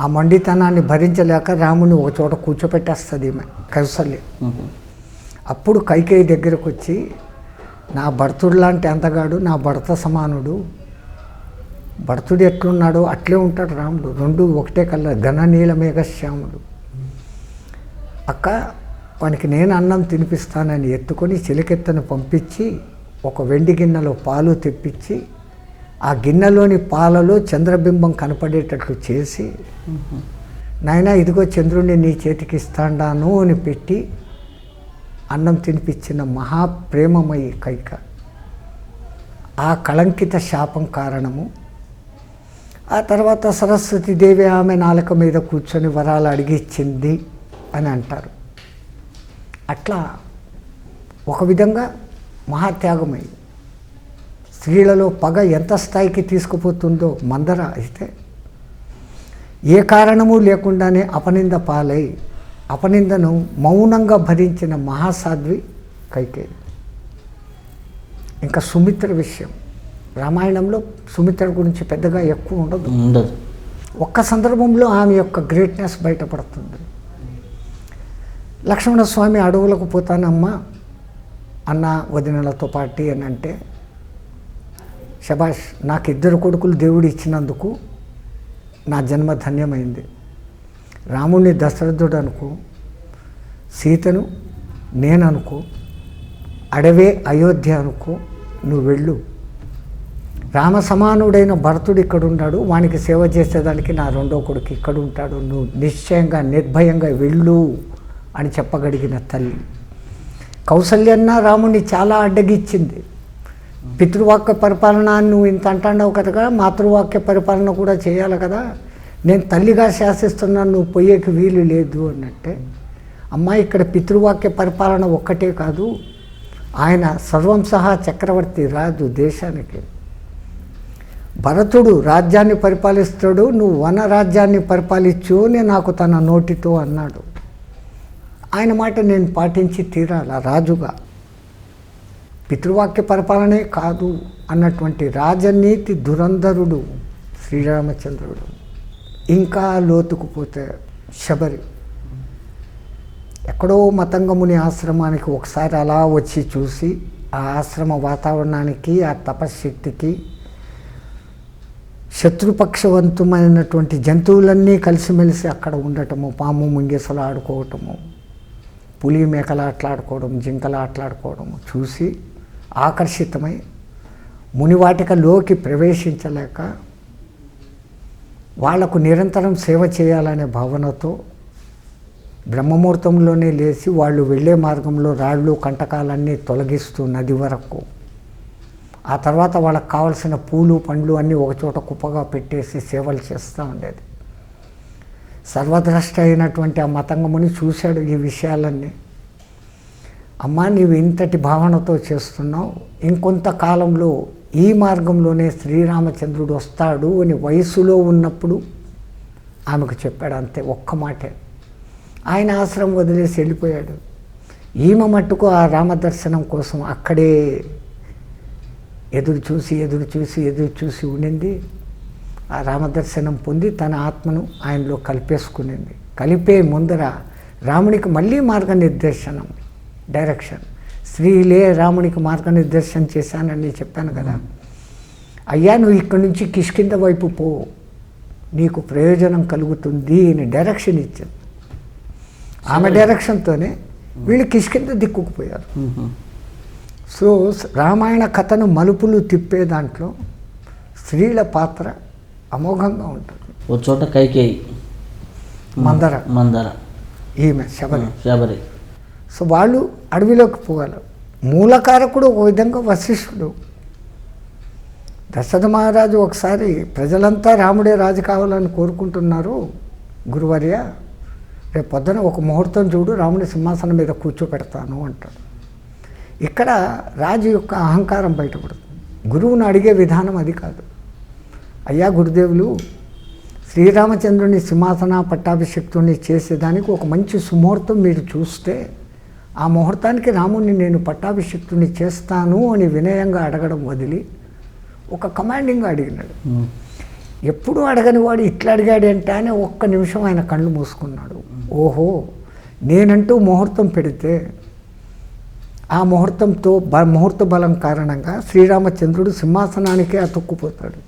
ఆ మొండితనాన్ని భరించలేక రాముని ఒక చోట కూర్చోపెట్టేస్తుంది ఈమె కౌసల్య. అప్పుడు కైకేయి దగ్గరకు వచ్చి, నా భర్తుడు లాంటి అందగాడు, నా భర్త సమానుడు, భర్తుడు ఎట్లున్నాడో అట్లే ఉంటాడు రాముడు, రెండు ఒకటే కల్లా ఘననీల మేఘశ్యాముడు. అక్క, వానికి నేను అన్నం తినిపిస్తానని ఎత్తుకొని చిలికెత్తను పంపించి ఒక వెండి గిన్నెలో పాలు తెప్పించి ఆ గిన్నెలోని పాలలో చంద్రబింబం కనపడేటట్లు చేసి, నాయనా ఇదిగో చంద్రుడిని నీ చేతికి ఇస్తాండాను అని పెట్టి అన్నం తినిపించిన మహాప్రేమమయి కైక. ఆ కళంకిత శాపం కారణము. ఆ తర్వాత సరస్వతీదేవి ఆమె నాలుక మీద కూర్చొని వరాలు అడిగిచ్చింది అని అంటారు. అట్లా ఒక విధంగా మహాత్యాగమై స్త్రీలలో పగ ఎంత స్థాయికి తీసుకుపోతుందో మందర అయితే ఏ కారణము లేకుండానే అపనింద పాలై అపనిందను మౌనంగా భరించిన మహాసాధ్వి కైకేయి. ఇంకా సుమిత్ర విషయం, రామాయణంలో సుమిత్ర గురించి పెద్దగా ఎక్కువ ఉండదు. ఒక్క సందర్భంలో ఆమె యొక్క గ్రేట్నెస్ బయటపడుతుంది. లక్ష్మణస్వామి అడవులకు పోతానమ్మా అన్న వదినలతో పాటి అని అంటే, శబాష్, నాకు 2 కొడుకులు దేవుడు ఇచ్చినందుకు నా జన్మ ధన్యమైంది. రాముణ్ణి దశరథుడు అనుకో, సీతను నేను అనుకో, అడవే అయోధ్య అనుకో, నువ్వు వెళ్ళు. రామ సమానుడైన భరతుడు ఇక్కడ ఉన్నాడు, వానికి సేవ చేసేదానికి నా 2వ కొడుకు ఇక్కడ ఉంటాడు, నువ్వు నిశ్చయంగా నిర్భయంగా వెళ్ళు అని చెప్పగలిగిన తల్లి. కౌసల్యన్న రాముణ్ణి చాలా అడ్డగిచ్చింది. పితృవాక్య పరిపాలన నువ్వు ఇంత అంటావు కదా, మాతృవాక్య పరిపాలన కూడా చేయాలి కదా, నేను తల్లిగా శాసిస్తున్నాను, నువ్వు పోయేకి వీలు లేదు అన్నట్టే. అమ్మ, ఇక్కడ పితృవాక్య పరిపాలన ఒక్కటే కాదు, ఆయన సర్వం సహా చక్రవర్తి రాజు దేశానికి. భరతుడు రాజ్యాన్ని పరిపాలిస్తాడు, నువ్వు వన రాజ్యాన్ని పరిపాలించు అని నాకు తన నోటితో అన్నాడు. ఆయన మాట నేను పాటించి తీరాల రాజుగా. పితృవాక్య పరిపాలనే కాదు అన్నటువంటి రాజనీతి దురంధరుడు శ్రీరామచంద్రుడు. ఇంకా లోతుకు పోతే శబరి ఎక్కడో మతంగముని ఆశ్రమానికి ఒకసారి అలా వచ్చి చూసి, ఆ ఆశ్రమ వాతావరణానికి, ఆ తపశ్శక్తికి, శత్రుపక్షవంతమైనటువంటి జంతువులన్నీ కలిసిమెలిసి అక్కడ ఉండటము, పాము ముంగేసలు ఆడుకోవటము, పులి మేకలు ఆటలాడుకోవడం, జింకలు ఆటలాడుకోవడము చూసి ఆకర్షితమై మునివాటికలోకి ప్రవేశించలేక వాళ్లకు నిరంతరం సేవ చేయాలనే భావనతో బ్రహ్మముహూర్తంలోనే లేచి వాళ్ళు వెళ్ళే మార్గంలో రాళ్ళు కంటకాలన్నీ తొలగిస్తూ నది వరకు, ఆ తర్వాత వాళ్ళకు కావలసిన పూలు పండ్లు అన్నీ ఒకచోట కుప్పగా పెట్టేసి సేవలు చేస్తూ ఉండేది. సర్వద్రష్ట అయినటువంటి ఆ మతంగముని చూశాడు ఈ విషయాలన్నీ. అమ్మా, నీవు ఇంతటి భావనతో చేస్తున్నావు, ఇంకొంతకాలంలో ఈ మార్గంలోనే శ్రీరామచంద్రుడు వస్తాడు అని వయసులో ఉన్నప్పుడు ఆమెకు చెప్పాడు. అంతే, ఒక్క మాటే. ఆయన ఆశ్రమం వదిలేసి వెళ్ళిపోయాడు. ఈమె మట్టుకు ఆ రామదర్శనం కోసం అక్కడే ఎదురు చూసి ఉండింది. ఆ రామదర్శనం పొంది తన ఆత్మను ఆయనలో కలిపేసుకునింది. కలిపే ముందర రామునికి మళ్ళీ మార్గనిర్దేశనం, డైరెక్షన్. శ్రీలే రామునికి మార్గనిర్దేశం చేశానని చెప్పాను కదా. అయ్యా, నువ్వు ఇక్కడి నుంచి కిష్కింద వైపు పో, నీకు ప్రయోజనం కలుగుతుంది అని డైరెక్షన్ ఇచ్చింది. ఆమె డైరెక్షన్తోనే వీళ్ళు కిష్కింద దిక్కుకుపోయారు. సో రామాయణ కథను మలుపులు తిప్పే దాంట్లో స్త్రీల పాత్ర అమోఘంగా ఉంటుంది. ఓ చోట కైకేయి, మందర, ఈమె శబరి. సో వాళ్ళు అడవిలోకి పోగలరు. మూలకారకుడు ఒక విధంగా వశిష్ఠుడు. దశరథ మహారాజు ఒకసారి, ప్రజలంతా రాముడే రాజు కావాలని కోరుకుంటున్నారు గురువర్య, రేపు పొద్దున ఒక ముహూర్తం చూడు, రాముడి సింహాసనం మీద కూర్చోపెడతాను అంటాడు. ఇక్కడ రాజు యొక్క అహంకారం బయటపడుతుంది. గురువును అడిగే విధానం అది కాదు. అయ్యా గురుదేవులు, శ్రీరామచంద్రుని సింహాసన పట్టాభిషిక్తుని చేసేదానికి ఒక మంచి సుముహూర్తం మీరు చూస్తే, ఆ ముహూర్తానికి రాముడిని నేను పట్టాభిషిక్తుని చేస్తాను అని వినయంగా అడగడం వదిలి ఒక కమాండింగ్గా అడిగినాడు. ఎప్పుడు అడగని వాడు ఇట్లా అడిగాడంటే అని ఒక్క నిమిషం ఆయన కళ్ళు మూసుకున్నాడు. ఓహో, నేనంటూ ముహూర్తం పెడితే ఆ ముహూర్తంతో ముహూర్త బలం కారణంగా శ్రీరామచంద్రుడు సింహాసనానికే అతుక్కుపోతాడు.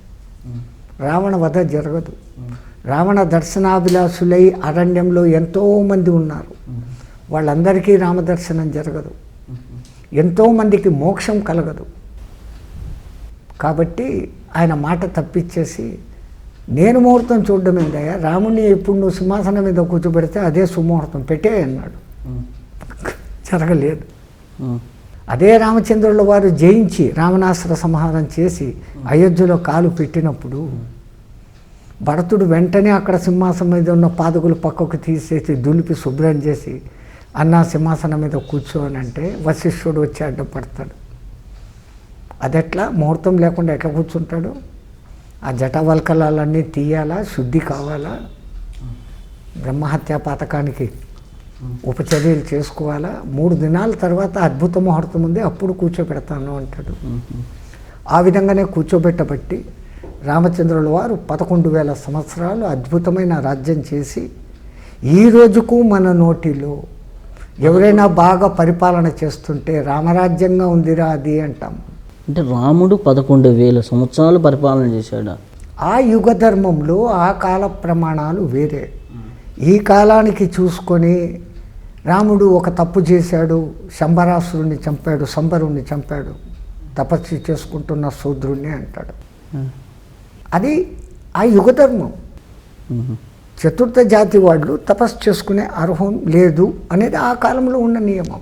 రావణ వధ జరగదు. రావణ దర్శనాభిలాషులై అరణ్యంలో ఎంతోమంది ఉన్నారు, వాళ్ళందరికీ రామదర్శనం జరగదు, ఎంతోమందికి మోక్షం కలగదు. కాబట్టి ఆయన మాట తప్పించేసి, నేను ముహూర్తం చూడడం ఏందయ్యా, రాముడిని ఇప్పుడు నువ్వు సింహాసనం మీద కూర్చోబెడితే అదే సుముహూర్తం పెట్టే అన్నాడు. జరగలేదు. అదే రామచంద్రుల వారు జయించి రావణాసుర సంహారం చేసి అయోధ్యలో కాలు పెట్టినప్పుడు భరతుడు వెంటనే అక్కడ సింహాసనం మీద ఉన్న పాదుకులు పక్కకు తీసేసి దులిపి శుభ్రం చేసి, అన్న సింహాసనం మీద కూర్చోనంటే వశిష్ఠుడు వచ్చి అడ్డపడతాడు. అదెట్లా, ముహూర్తం లేకుండా ఎట్లా కూర్చుంటాడు? ఆ జటావల్కలాలన్నీ తీయాలా, శుద్ధి కావాలా, బ్రహ్మహత్యా పాతకానికి ఉపచర్యలు చేసుకోవాలా, 3 దినాల తర్వాత అద్భుత ముహూర్తం ఉంది, అప్పుడు కూర్చోబెడతాను అంటాడు. ఆ విధంగానే కూర్చోబెట్టబట్టి రామచంద్రుల వారు 11,000 సంవత్సరాలు అద్భుతమైన రాజ్యం చేసి ఈ రోజుకు మన నోటిలో ఎవరైనా బాగా పరిపాలన చేస్తుంటే రామరాజ్యంగా ఉందిరా అది అంటాం. అంటే రాముడు 11,000 సంవత్సరాలు పరిపాలన చేశాడు. ఆ యుగ ధర్మంలో ఆ కాల ప్రమాణాలు వేరే. ఈ కాలానికి చూసుకొని రాముడు ఒక తప్పు చేశాడు, శంబరాసురుణ్ణి చంపాడు, సంబరుణ్ణి చంపాడు, తపస్సు చేసుకుంటున్న శూద్రుణ్ణి అంటాడు. అది ఆ యుగ ధర్మం. చతుర్థ జాతి వాళ్ళు తపస్సు చేసుకునే అర్హం లేదు అనేది ఆ కాలంలో ఉన్న నియమం.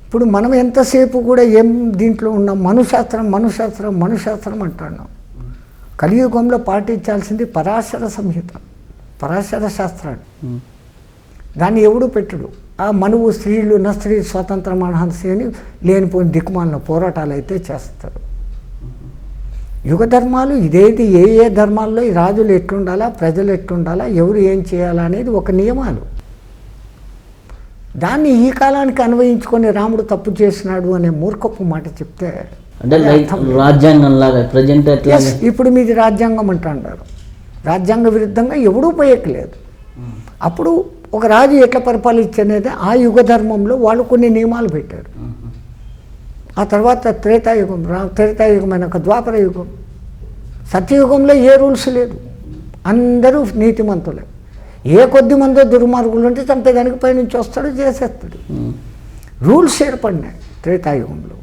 ఇప్పుడు మనం ఎంతసేపు కూడా ఏం దీంట్లో ఉన్నాం, మనుశాస్త్రం మనుశాస్త్రం మనుశాస్త్రం అంటున్నాం. కలియుగంలో పాటించాల్సింది పరాశర సంహిత, పరాశర శాస్త్రాన్ని. దాన్ని ఎవడు పెట్టడు. ఆ మనువు స్త్రీలు నా స్త్రీ స్వాతంత్రం అనహంసి అని లేనిపోయిన దిక్కుమాలిన పోరాటాలు అయితే చేస్తారు. యుగ ధర్మాలు ఇదేది, ఏ ఏ ధర్మాల్లో ఈ రాజులు ఎట్లుండాలా, ప్రజలు ఎట్లుండాలా, ఎవరు ఏం చేయాలా అనేది ఒక నియమాలు. దాన్ని ఈ కాలానికి అన్వయించుకొని రాముడు తప్పు చేసినాడు అనే మూర్ఖపు మాట చెప్తే అంటే రాజ్యాంగం లాగా ప్రజెంట్ ఎట్లా ఇప్పుడు మీది రాజ్యాంగం అంటారు. రాజ్యాంగ విరుద్ధంగా ఎవడూ పోయట్లేదు. అప్పుడు ఒక రాజు ఎట్లా పరిపాలించనేది ఆ యుగ ధర్మంలో వాళ్ళు కొన్ని నియమాలు పెట్టారు. ఆ తర్వాత త్రేతాయుగం, త్రేతాయుగమైనాక ద్వాపర యుగం, సత్యయుగంలో ఏ రూల్స్ లేదు, అందరూ నీతిమంతులే. ఏ కొద్ది మందో దుర్మార్గులు ఉంటే చంపేదానికి పైనుంచి వస్తాడు, చేసేస్తాడు. రూల్స్ ఏర్పడినాయి త్రేతాయుగంలో,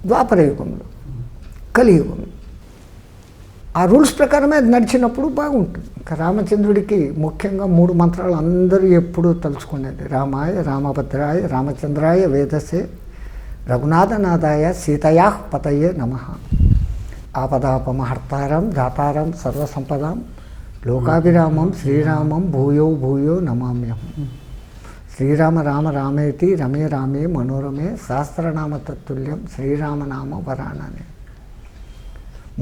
ద్వాపర యుగంలో, కలియుగంలో. ఆ రూల్స్ ప్రకారమే అది నడిచినప్పుడు బాగుంటుంది. ఇంకా రామచంద్రుడికి ముఖ్యంగా 3 మంత్రాలు అందరూ ఎప్పుడూ తలుచుకునేది: రామాయ రామభద్రాయ రామచంద్రాయ వేదసే రఘునాథనాథాయ సీతయా పతయే నమః. ఆపదాపమహర్తారం దాతారం సర్వసంపదాం లోకాభిరామం శ్రీరామం భూయో భూయో నమామ్యహం. శ్రీరామ రామ రామేతి రమే రామే మనోరమే సహస్రనామ తత్తుల్యం శ్రీరామనామ వరాననే.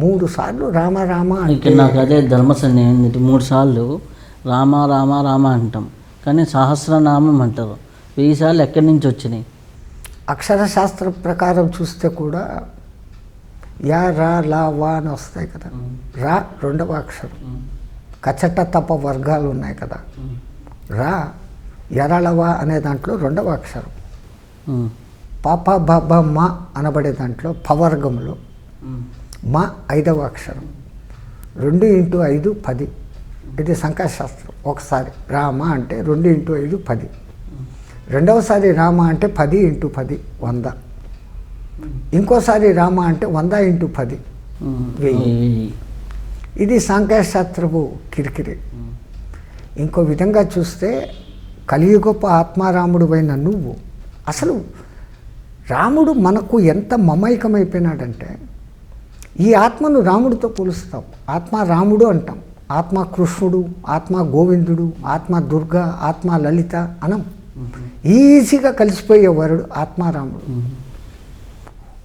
3 సార్లు రామ రామ అంటే నాకు అదే ధర్మసన్యాయం 3 సార్లు రామ రామ రామ అంటాం, కానీ సహస్రనామం అంటారు. 1000 సార్లు ఎక్కడి నుంచి వచ్చినాయి? అక్షరశాస్త్ర ప్రకారం చూస్తే కూడా యా రా లా వా అని వస్తాయి కదా. రా 2వ అక్షరం. కచట తప వర్గాలు ఉన్నాయి కదా. రా ఎరళవా అనే దాంట్లో 2వ అక్షరం. పాప బబ మా అనబడే దాంట్లో పవర్గంలో మా 5వ అక్షరం. 2 × 5 10. ఇది సంఖ్యాశాస్త్రం. ఒకసారి రామ అంటే 2 × 5 10. రెండవసారి రామ అంటే 10 × 10 100. ఇంకోసారి రామ అంటే 100 × 10 1000. ఇది సంఖ్యాశాస్త్రపు కిరికిరి. ఇంకో విధంగా చూస్తే కలియుగపు ఆత్మారాముడు అయిన నువ్వు అసలు రాముడు మనకు ఎంత మమైకమైపోయినాడంటే, ఈ ఆత్మను రాముడితో పోలుస్తాం. ఆత్మ రాముడు అంటాం, ఆత్మ కృష్ణుడు, ఆత్మ గోవిందుడు, ఆత్మ దుర్గా, ఆత్మ లలిత అనం. ఈజీగా కలిసిపోయే వరుడు ఆత్మారాముడు.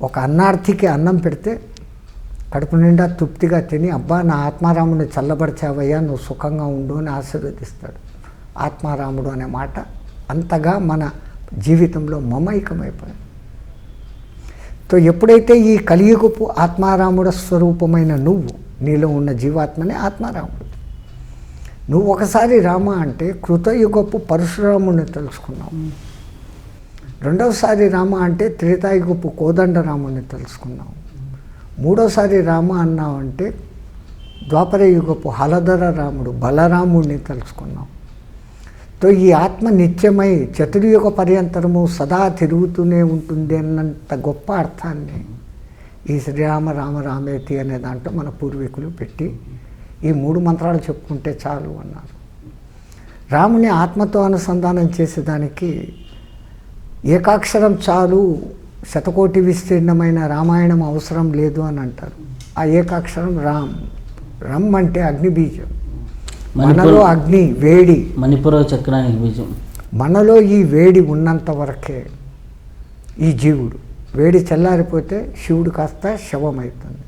ఒక అన్నార్థికి అన్నం పెడితే కడుపు నిండా తృప్తిగా తిని, అబ్బా నా ఆత్మారాముడిని చల్లబరిచావయ్యా, నువ్వు సుఖంగా ఉండు అని ఆశీర్వదిస్తాడు. ఆత్మారాముడు అనే మాట అంతగా మన జీవితంలో మమైకమైపోయింది. తో ఎప్పుడైతే ఈ కలియుగపు ఆత్మారాముడ స్వరూపమైన నువ్వు, నీలో ఉన్న జీవాత్మనే ఆత్మారాముడు. నువ్వు ఒకసారి రామ అంటే కృతయుగపు పరశురాముడిని తెలుసుకున్నావు. 2వసారి రామ అంటే త్రేతాయుగపు కోదండరాముడిని తెలుసుకున్నావు. 3వసారి రామ అన్నావు అంటే ద్వాపర యుగపు హలధర రాముడు బలరాముడిని తెలుసుకున్నావు. తో ఈ ఆత్మ నిత్యమై చతుర్యుగ పర్యంతరము సదా తిరుగుతూనే ఉంటుంది అన్నంత గొప్ప అర్థాన్ని ఈ శ్రీరామ రామ రామేతి అనే దాంట్లో మన పూర్వీకులు పెట్టి ఈ 3 మంత్రాలు చెప్పుకుంటే చాలు అన్నారు. రాముని ఆత్మతో అనుసంధానం చేసేదానికి ఏకాక్షరం చాలు, శతకోటి విస్తీర్ణమైన రామాయణం అవసరం లేదు అని అంటారు. ఆ ఏకాక్షరం రామ్. రమ్ అంటే అగ్ని బీజం. మనలో అగ్ని వేడి, మణిపుర చక్రానికి బీజం. మనలో ఈ వేడి ఉన్నంత వరకే ఈ జీవుడు. వేడి చల్లారిపోతే శివుడు కాస్త శవమవుతుంది.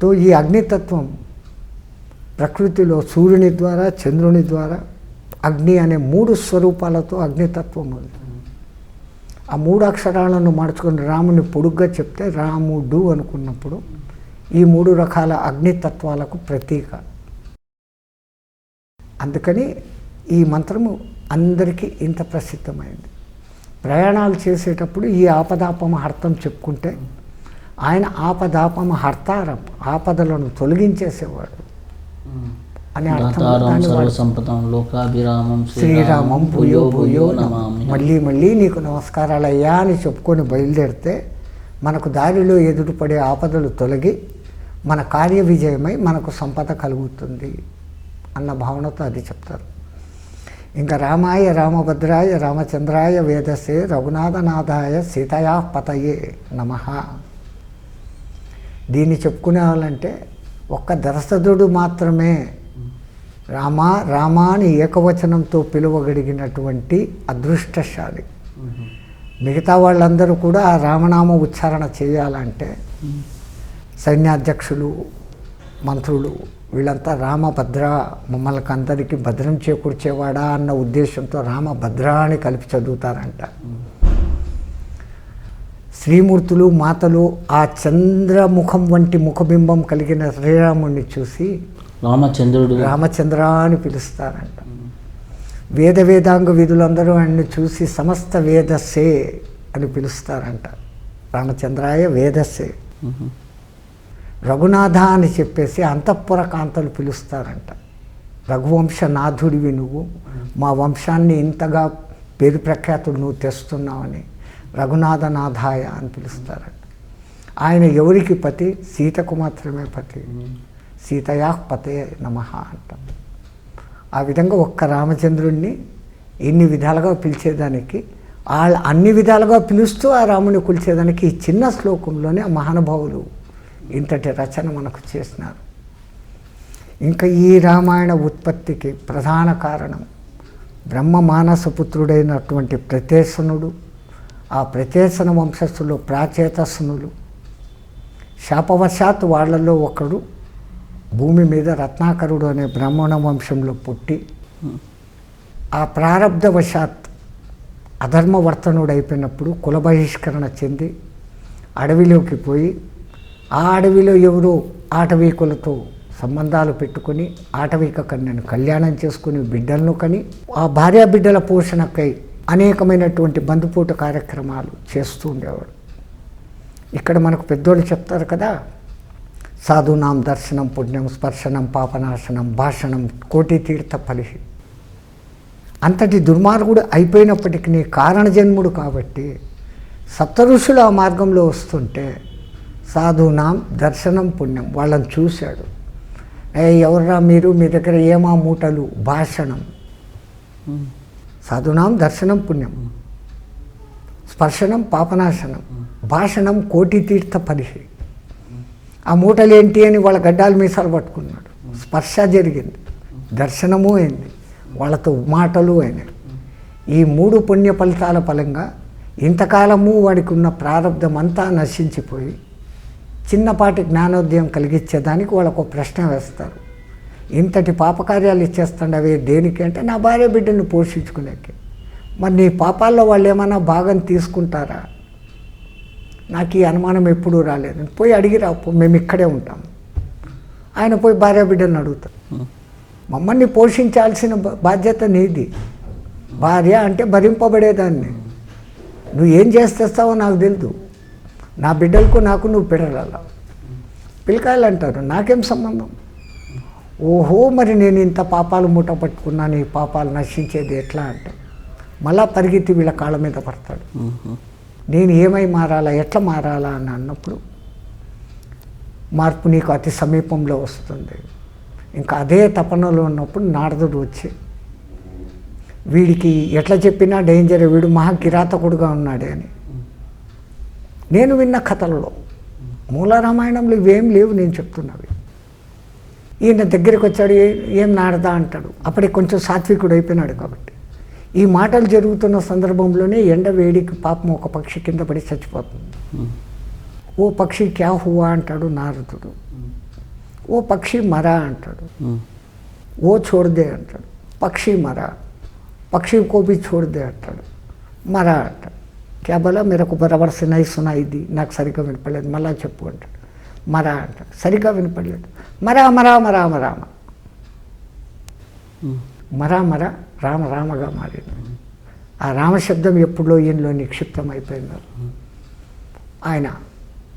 తో ఈ అగ్నితత్వం ప్రకృతిలో సూర్యుని ద్వారా, చంద్రుని ద్వారా, అగ్ని అనే 3 స్వరూపాలతో అగ్నితత్వం ఉంది. ఆ 3 అక్షరాలను మార్చుకొని రాముని పొడుగ్గా చెప్తే రాముడు అనుకున్నప్పుడు ఈ 3 రకాల అగ్నితత్వాలకు ప్రతీక. అందుకని ఈ మంత్రము అందరికీ ఇంత ప్రసిద్ధమైంది. ప్రయాణాలు చేసేటప్పుడు ఈ ఆపదాపమ హర్తం చెప్పుకుంటే ఆయన ఆపదాపమ హర్తారం, ఆపదలను తొలగించేసేవాడు అనే అర్థం. శ్రీరామం భూయో భూయో నమామి. మళ్ళీ నీకు నమస్కారాలయ్యా అని చెప్పుకొని బయలుదేరితే మనకు దారిలో ఎదురుపడే ఆపదలు తొలగి మన కార్య విజయమై మనకు సంపద కలుగుతుంది అన్న భావనతో అది చెప్తారు. ఇంకా రామాయ రామభద్రాయ రామచంద్రాయ వేదసే రఘునాథనాథాయ సీతయా పతయే నమః. దీన్ని చెప్పుకునే వాళ్ళంటే ఒక్క దశరథుడు మాత్రమే రామా అని ఏకవచనంతో పిలువగలిగినటువంటి అదృష్టశాలి. మిగతా వాళ్ళందరూ కూడా ఆ రామనామ ఉచ్చారణ చేయాలంటే సైన్యాధ్యక్షులు, మంత్రులు వీళ్ళంతా రామభద్ర, మమ్మల్ని అందరికీ భద్రం చేకూర్చేవాడా అన్న ఉద్దేశంతో రామభద్ర అని కలిపి చదువుతారంట. శ్రీమూర్తులు మాతలు ఆ చంద్రముఖం వంటి ముఖబింబం కలిగిన శ్రీరాముడిని చూసి రామచంద్ర అని పిలుస్తారంట. వేదాంగ విధులందరూ ఆయన్ని చూసి సమస్త వేదస్సే అని పిలుస్తారంట. రామచంద్రాయ వేదస్సే. రఘునాథ అని చెప్పేసి అంతఃపుర కాంతలు పిలుస్తారంట. రఘువంశనాథుడివి నువ్వు, మా వంశాన్ని ఇంతగా పేరు ప్రఖ్యాతులు నువ్వు తెస్తున్నావని రఘునాథనాథాయ అని పిలుస్తారంట. ఆయన ఎవరికి పతి? సీతకు మాత్రమే పతి. సీతయా పతే నమః అంట. ఆ విధంగా ఒక్క రామచంద్రుణ్ణి ఎన్ని విధాలుగా పిలిచేదానికి, అన్ని విధాలుగా పిలుస్తూ ఆ రాముని కొలిచేదానికి ఈ చిన్న శ్లోకంలోనే ఆ మహానుభావులు ఇంతటి రచన మనకు చేసినారు. ఇంకా ఈ రామాయణ ఉత్పత్తికి ప్రధాన కారణం బ్రహ్మ మానసపుత్రుడైనటువంటి ప్రతేసనుడు. ఆ ప్రతేసన వంశస్థులు ప్రాచేతసనులు. శాపవశాత్ వాళ్ళలో ఒకడు భూమి మీద రత్నాకరుడు అనే బ్రాహ్మణ వంశంలో పుట్టి ఆ ప్రారబ్ధవశాత్ అధర్మవర్తనుడు అయిపోయినప్పుడు కులబహిష్కరణ చెంది అడవిలోకి పోయి ఆ అడవిలో ఎవరో ఆటవీకులతో సంబంధాలు పెట్టుకొని ఆటవీక కన్యను కళ్యాణం చేసుకుని బిడ్డలను కని ఆ భార్యా బిడ్డల పోషణకై అనేకమైనటువంటి బంధుపూట కార్యక్రమాలు చేస్తూ ఉండేవాడు. ఇక్కడ మనకు పెద్దోళ్ళు చెప్తారు కదా, సాధూనాం దర్శనం పుణ్యం స్పర్శనం పాపనాశనం భాషణం కోటి తీర్థ ఫలిహి. అంతటి దుర్మార్గుడు అయిపోయినప్పటికీ కారణజన్ముడు కాబట్టి సప్తఋషులు ఆ మార్గంలో వస్తుంటే సాధూనాం దర్శనం పుణ్యం, వాళ్ళని చూశాడు. ఎవర్రా మీరు, మీ దగ్గర ఏమా మూటలు, భాషణం. సాధునాం దర్శనం పుణ్యం, స్పర్శనం పాపనాశనం, భాషణం కోటి తీర్థ ఫలిహి. ఆ మూటలు ఏంటి అని వాళ్ళ గడ్డాల మీసాలు పట్టుకున్నాడు. స్పర్శ జరిగింది, దర్శనము అయింది, వాళ్ళతో మాటలు అయినాయి. ఈ 3 పుణ్య ఫలితాల ఫలంగా ఇంతకాలము వాడికి ఉన్న ప్రారంధం అంతా నశించిపోయి చిన్నపాటి జ్ఞానోదయం కలిగించేదానికి వాళ్ళకు ప్రశ్న వేస్తారు. ఇంతటి పాపకార్యాలు ఇచ్చేస్తుండవే దేనికి అంటే, నా భార్య బిడ్డను పోషించుకునేకి. మరి నీ పాపాల్లో వాళ్ళు ఏమైనా భాగం తీసుకుంటారా? నాకు ఈ అనుమానం ఎప్పుడూ రాలేదు. పోయి అడిగిరా, మేము ఇక్కడే ఉంటాం. ఆయన పోయి భార్య బిడ్డను అడుగుతారు. మమ్మల్ని పోషించాల్సిన బాధ్యత నీది. భార్య అంటే భరింపబడేదాన్ని. నువ్వు ఏం చేస్తేస్తావో నాకు తెలియదు. నా బిడ్డలకు నాకు నువ్వు పిల్లల పిల్లకాయలు అంటారు, నాకేం సంబంధం? ఓహో, మరి నేను ఇంత పాపాలు మూట పట్టుకున్నాను, ఈ పాపాలు నశించేది ఎట్లా అంటే మళ్ళా పరిగెత్తి వీళ్ళ కాళ్ళ మీద పడతాడు. నేను ఏమై మారాలా, ఎట్లా మారాలా అని అన్నప్పుడు మార్పు నీకు అతి సమీపంలో వస్తుంది. ఇంకా అదే తపనలో ఉన్నప్పుడు నారదుడు వచ్చి వీడికి ఎట్లా చెప్పినా డేంజర్, వీడు మహా కిరాతకుడుగా ఉన్నాడే అని. నేను విన్న కథలలో మూల రామాయణంలో ఇవేం లేవు నేను చెప్తున్నవి. ఈయన దగ్గరికి వచ్చాడు, ఏం నారదా అంటాడు. అప్పటికి కొంచెం సాత్వికుడు అయిపోయినాడు కాబట్టి. ఈ మాటలు జరుగుతున్న సందర్భంలోనే ఎండ వేడికి పాపం ఒక పక్షి కింద పడి చచ్చిపోతుంది. ఓ పక్షి క్యా హువా అంటాడు నారదుడు. ఓ పక్షి మరా అంటాడు. ఓ చోడదే అంటాడు. పక్షి మరా. పక్షి को भी छोड़ दे అంటాడు. మరా అంటాడు. క్యా బోలా మేరకు బరాబర్ से नहीं सुना ఇది, నాకు సరిగ్గా వినపడలేదు, మళ్ళా చెప్పు అంటాడు. మరా అంటాడు. సరిగ్గా వినపడలేదు. మరా మరా మరా మరా మరా మరా రామ రామగా మారింది. ఆ రామశబ్దం ఎప్పుడో ఈయనలో నిక్షిప్తం అయిపోయింది. ఆయన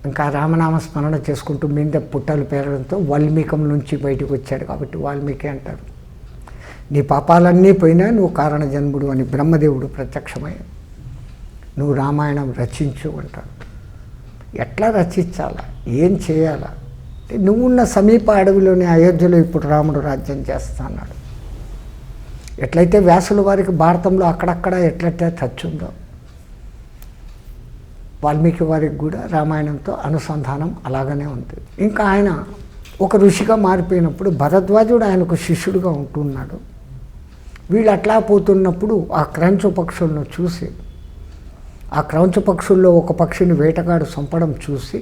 ఇంకా రామనామ స్మరణ చేసుకుంటూ మీద పుట్టలు పేరడంతో వాల్మీకం నుంచి బయటకు వచ్చాడు కాబట్టి వాల్మీకి అంటారు. నీ పాపాలన్నీ పోయినా నువ్వు కారణ జన్ముడు అని బ్రహ్మదేవుడు ప్రత్యక్షమై నువ్వు రామాయణం రచించు అంటాడు. ఎట్లా రచించాలా, ఏం చేయాలా? నువ్వున్న సమీప అడవిలోని అయోధ్యలో ఇప్పుడు రాముడు రాజ్యం చేస్తా అన్నాడు. ఎట్లయితే వ్యాసుల వారికి భారతంలో అక్కడక్కడ ఎట్లయితే టచ్ ఉందో వాల్మీకి వారికి కూడా రామాయణంతో అనుసంధానం అలాగనే ఉంది. ఇంకా ఆయన ఒక ఋషిగా మారిపోయినప్పుడు భరద్వాజుడు ఆయనకు శిష్యుడిగా ఉంటున్నాడు. వీళ్ళు అట్లా పోతున్నప్పుడు ఆ క్రంచు పక్షులను చూసి, ఆ క్రౌంచు పక్షుల్లో ఒక పక్షిని వేటగాడు చంపడం చూసి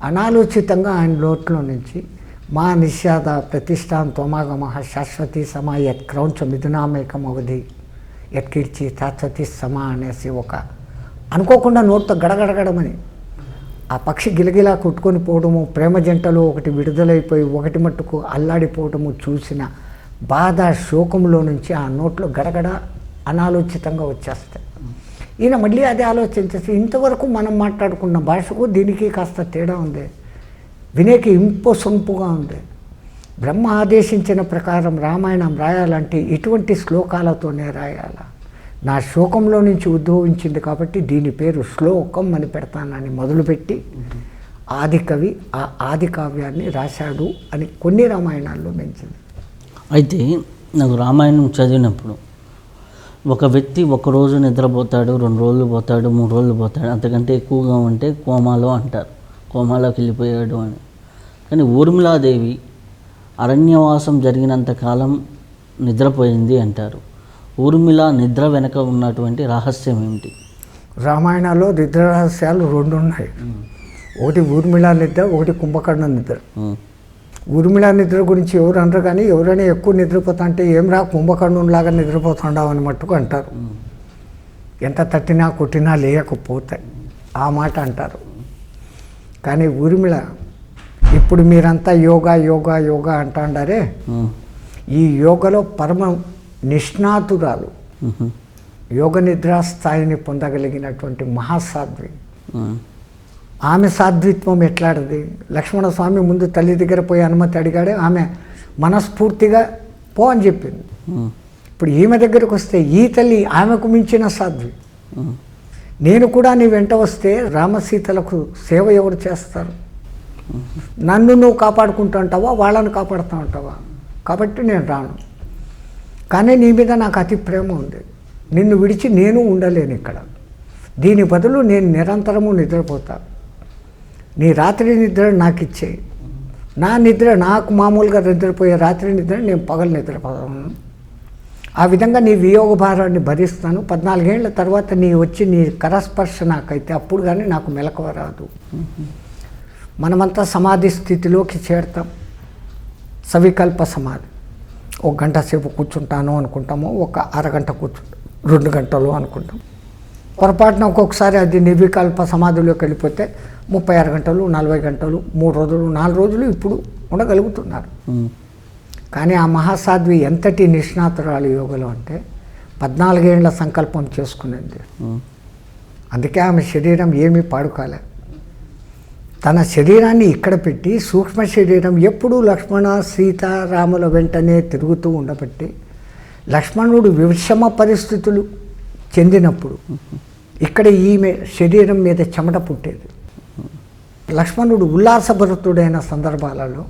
అనాలోచితంగా ఆయన నోట్లో నుంచి మా నిషాద ప్రతిష్టాం త్వమాగమ శాశ్వతి సమా యత్ క్రౌంచ మిథునామేకం అవధి యత్కీర్చి శాశ్వతి సమా అనేసి ఒక అనుకోకుండా నోట్తో గడగడగడమని ఆ పక్షి గిలగిలా కొట్టుకొని పోవడము, ప్రేమ జంటలో ఒకటి విడుదలైపోయి ఒకటి మట్టుకు అల్లాడిపోవటము చూసిన బాధ శోకంలో నుంచి ఆ నోట్లో గడగడ అనాలోచితంగా వచ్చేస్తాయి. ఈయన మళ్ళీ అదే ఆలోచించేసి ఇంతవరకు మనం మాట్లాడుకున్న భాషకు దీనికి కాస్త తేడా ఉంది, వినేకి ఇంపు సొంపుగా ఉంది. బ్రహ్మ ఆదేశించిన ప్రకారం రామాయణం రాయాలంటే ఇటువంటి శ్లోకాలతోనే రాయాల. నా శోకంలో నుంచి ఉద్భవించింది కాబట్టి దీని పేరు శ్లోకం అని పెడతానని మొదలుపెట్టి ఆది కవి ఆ ఆది కావ్యాన్ని రాశాడు అని కొన్ని రామాయణాల్లో మెంచింది. అయితే నాకు రామాయణం చదివినప్పుడు ఒక వ్యక్తి ఒకరోజు నిద్రపోతాడు, 2 రోజులు పోతాడు, 3 రోజులు పోతాడు, అంతకంటే ఎక్కువగా ఉంటే కోమాలో అంటారు, కోమాలోకి వెళ్ళిపోయాడు అని. కానీ ఊర్మిళాదేవి అరణ్యవాసం జరిగినంత కాలం నిద్రపోయింది అంటారు. ఊర్మిళ నిద్ర వెనక ఉన్నటువంటి రహస్యం ఏమిటి? రామాయణంలో నిద్ర రహస్యాలు 2 ఉన్నాయి. ఒకటి ఊర్మిళ నిద్ర, ఒకటి కుంభకర్ణ నిద్ర. ఊర్మిళ నిద్ర గురించి ఎవరు అనరు, కానీ ఎవరైనా ఎక్కువ నిద్రపోతా అంటే ఏం రా కుంభకర్ణులాగా నిద్రపోతుండవు అని మట్టుకు అంటారు. ఎంత తట్టినా కొట్టినా లేకపోతాయి ఆ మాట అంటారు. కానీ ఊర్మిళ ఇప్పుడు మీరంతా యోగా యోగా యోగా అంటాండారే, ఈ యోగలో పరమ నిష్ణాతురాలు, యోగ నిద్రా స్థాయిని పొందగలిగినటువంటి మహాసాధ్వి. ఆమె సాధ్విత్వం ఎట్లాంటిది? లక్ష్మణస్వామి ముందు తల్లి దగ్గర పోయి అనుమతి అడిగాడే, ఆమె మనస్ఫూర్తిగా పో అని చెప్పింది. ఇప్పుడు ఈమె దగ్గరకు వస్తే ఈ తల్లి ఆమెకు మించిన సాధ్వి. నేను కూడా నీ వెంట వస్తే రామసీతలకు సేవ ఎవరు చేస్తారు? నన్ను నువ్వు కాపాడుకుంటూ ఉంటావా, వాళ్ళని కాపాడుతూ ఉంటావా? కాబట్టి నేను రాను. కానీ నీ మీద నాకు అతి ప్రేమ ఉంది, నిన్ను విడిచి నేను ఉండలేను ఇక్కడ. దీని బదులు నేను నిరంతరము నిద్రపోతా. నీ రాత్రి నిద్ర నాకు ఇచ్చేయి. నా నిద్ర నాకు మామూలుగా నిద్రపోయే రాత్రి నిద్ర నేను పగలు నిద్రపోతాను. ఆ విధంగా నీ వియోగ భారాన్ని భరిస్తాను. 14 ఏళ్ల తర్వాత నీ వచ్చి నీ కరస్పర్శ నాకైతే అప్పుడు కానీ నాకు మెలకువ రాదు. మనమంతా సమాధి స్థితిలోకి చేరుతాం. సవికల్ప సమాధి. 1 గంట సేపు కూర్చుంటాను అనుకుంటాము, ఒక అరగంట కూర్చుంటాం, 2 గంటలు అనుకుంటాం. పొరపాటున ఒక్కొక్కసారి అది నిర్వికల్ప సమాధిలోకి వెళ్ళిపోతే 36 గంటలు, 40 గంటలు, 3 రోజులు, 4 రోజులు ఇప్పుడు ఉండగలుగుతున్నారు. కానీ ఆ మహాసాధ్వి ఎంతటి నిష్ణాతురాలు యోగలో అంటే 14 ఏళ్ల సంకల్పం చేసుకునేది. అందుకే ఆమె శరీరం ఏమీ పాడుకాలే. తన శరీరాన్ని ఇక్కడ పెట్టి సూక్ష్మ శరీరం ఎప్పుడూ లక్ష్మణ సీత రాముల వెంటనే తిరుగుతూ ఉండబట్టి లక్ష్మణుడు విషమ పరిస్థితులు చెందినప్పుడు ఇక్కడ ఈమె శరీరం మీద చెమట పుట్టేది. లక్ష్మణుడు ఉల్లాసభరితుడైన సందర్భాలలో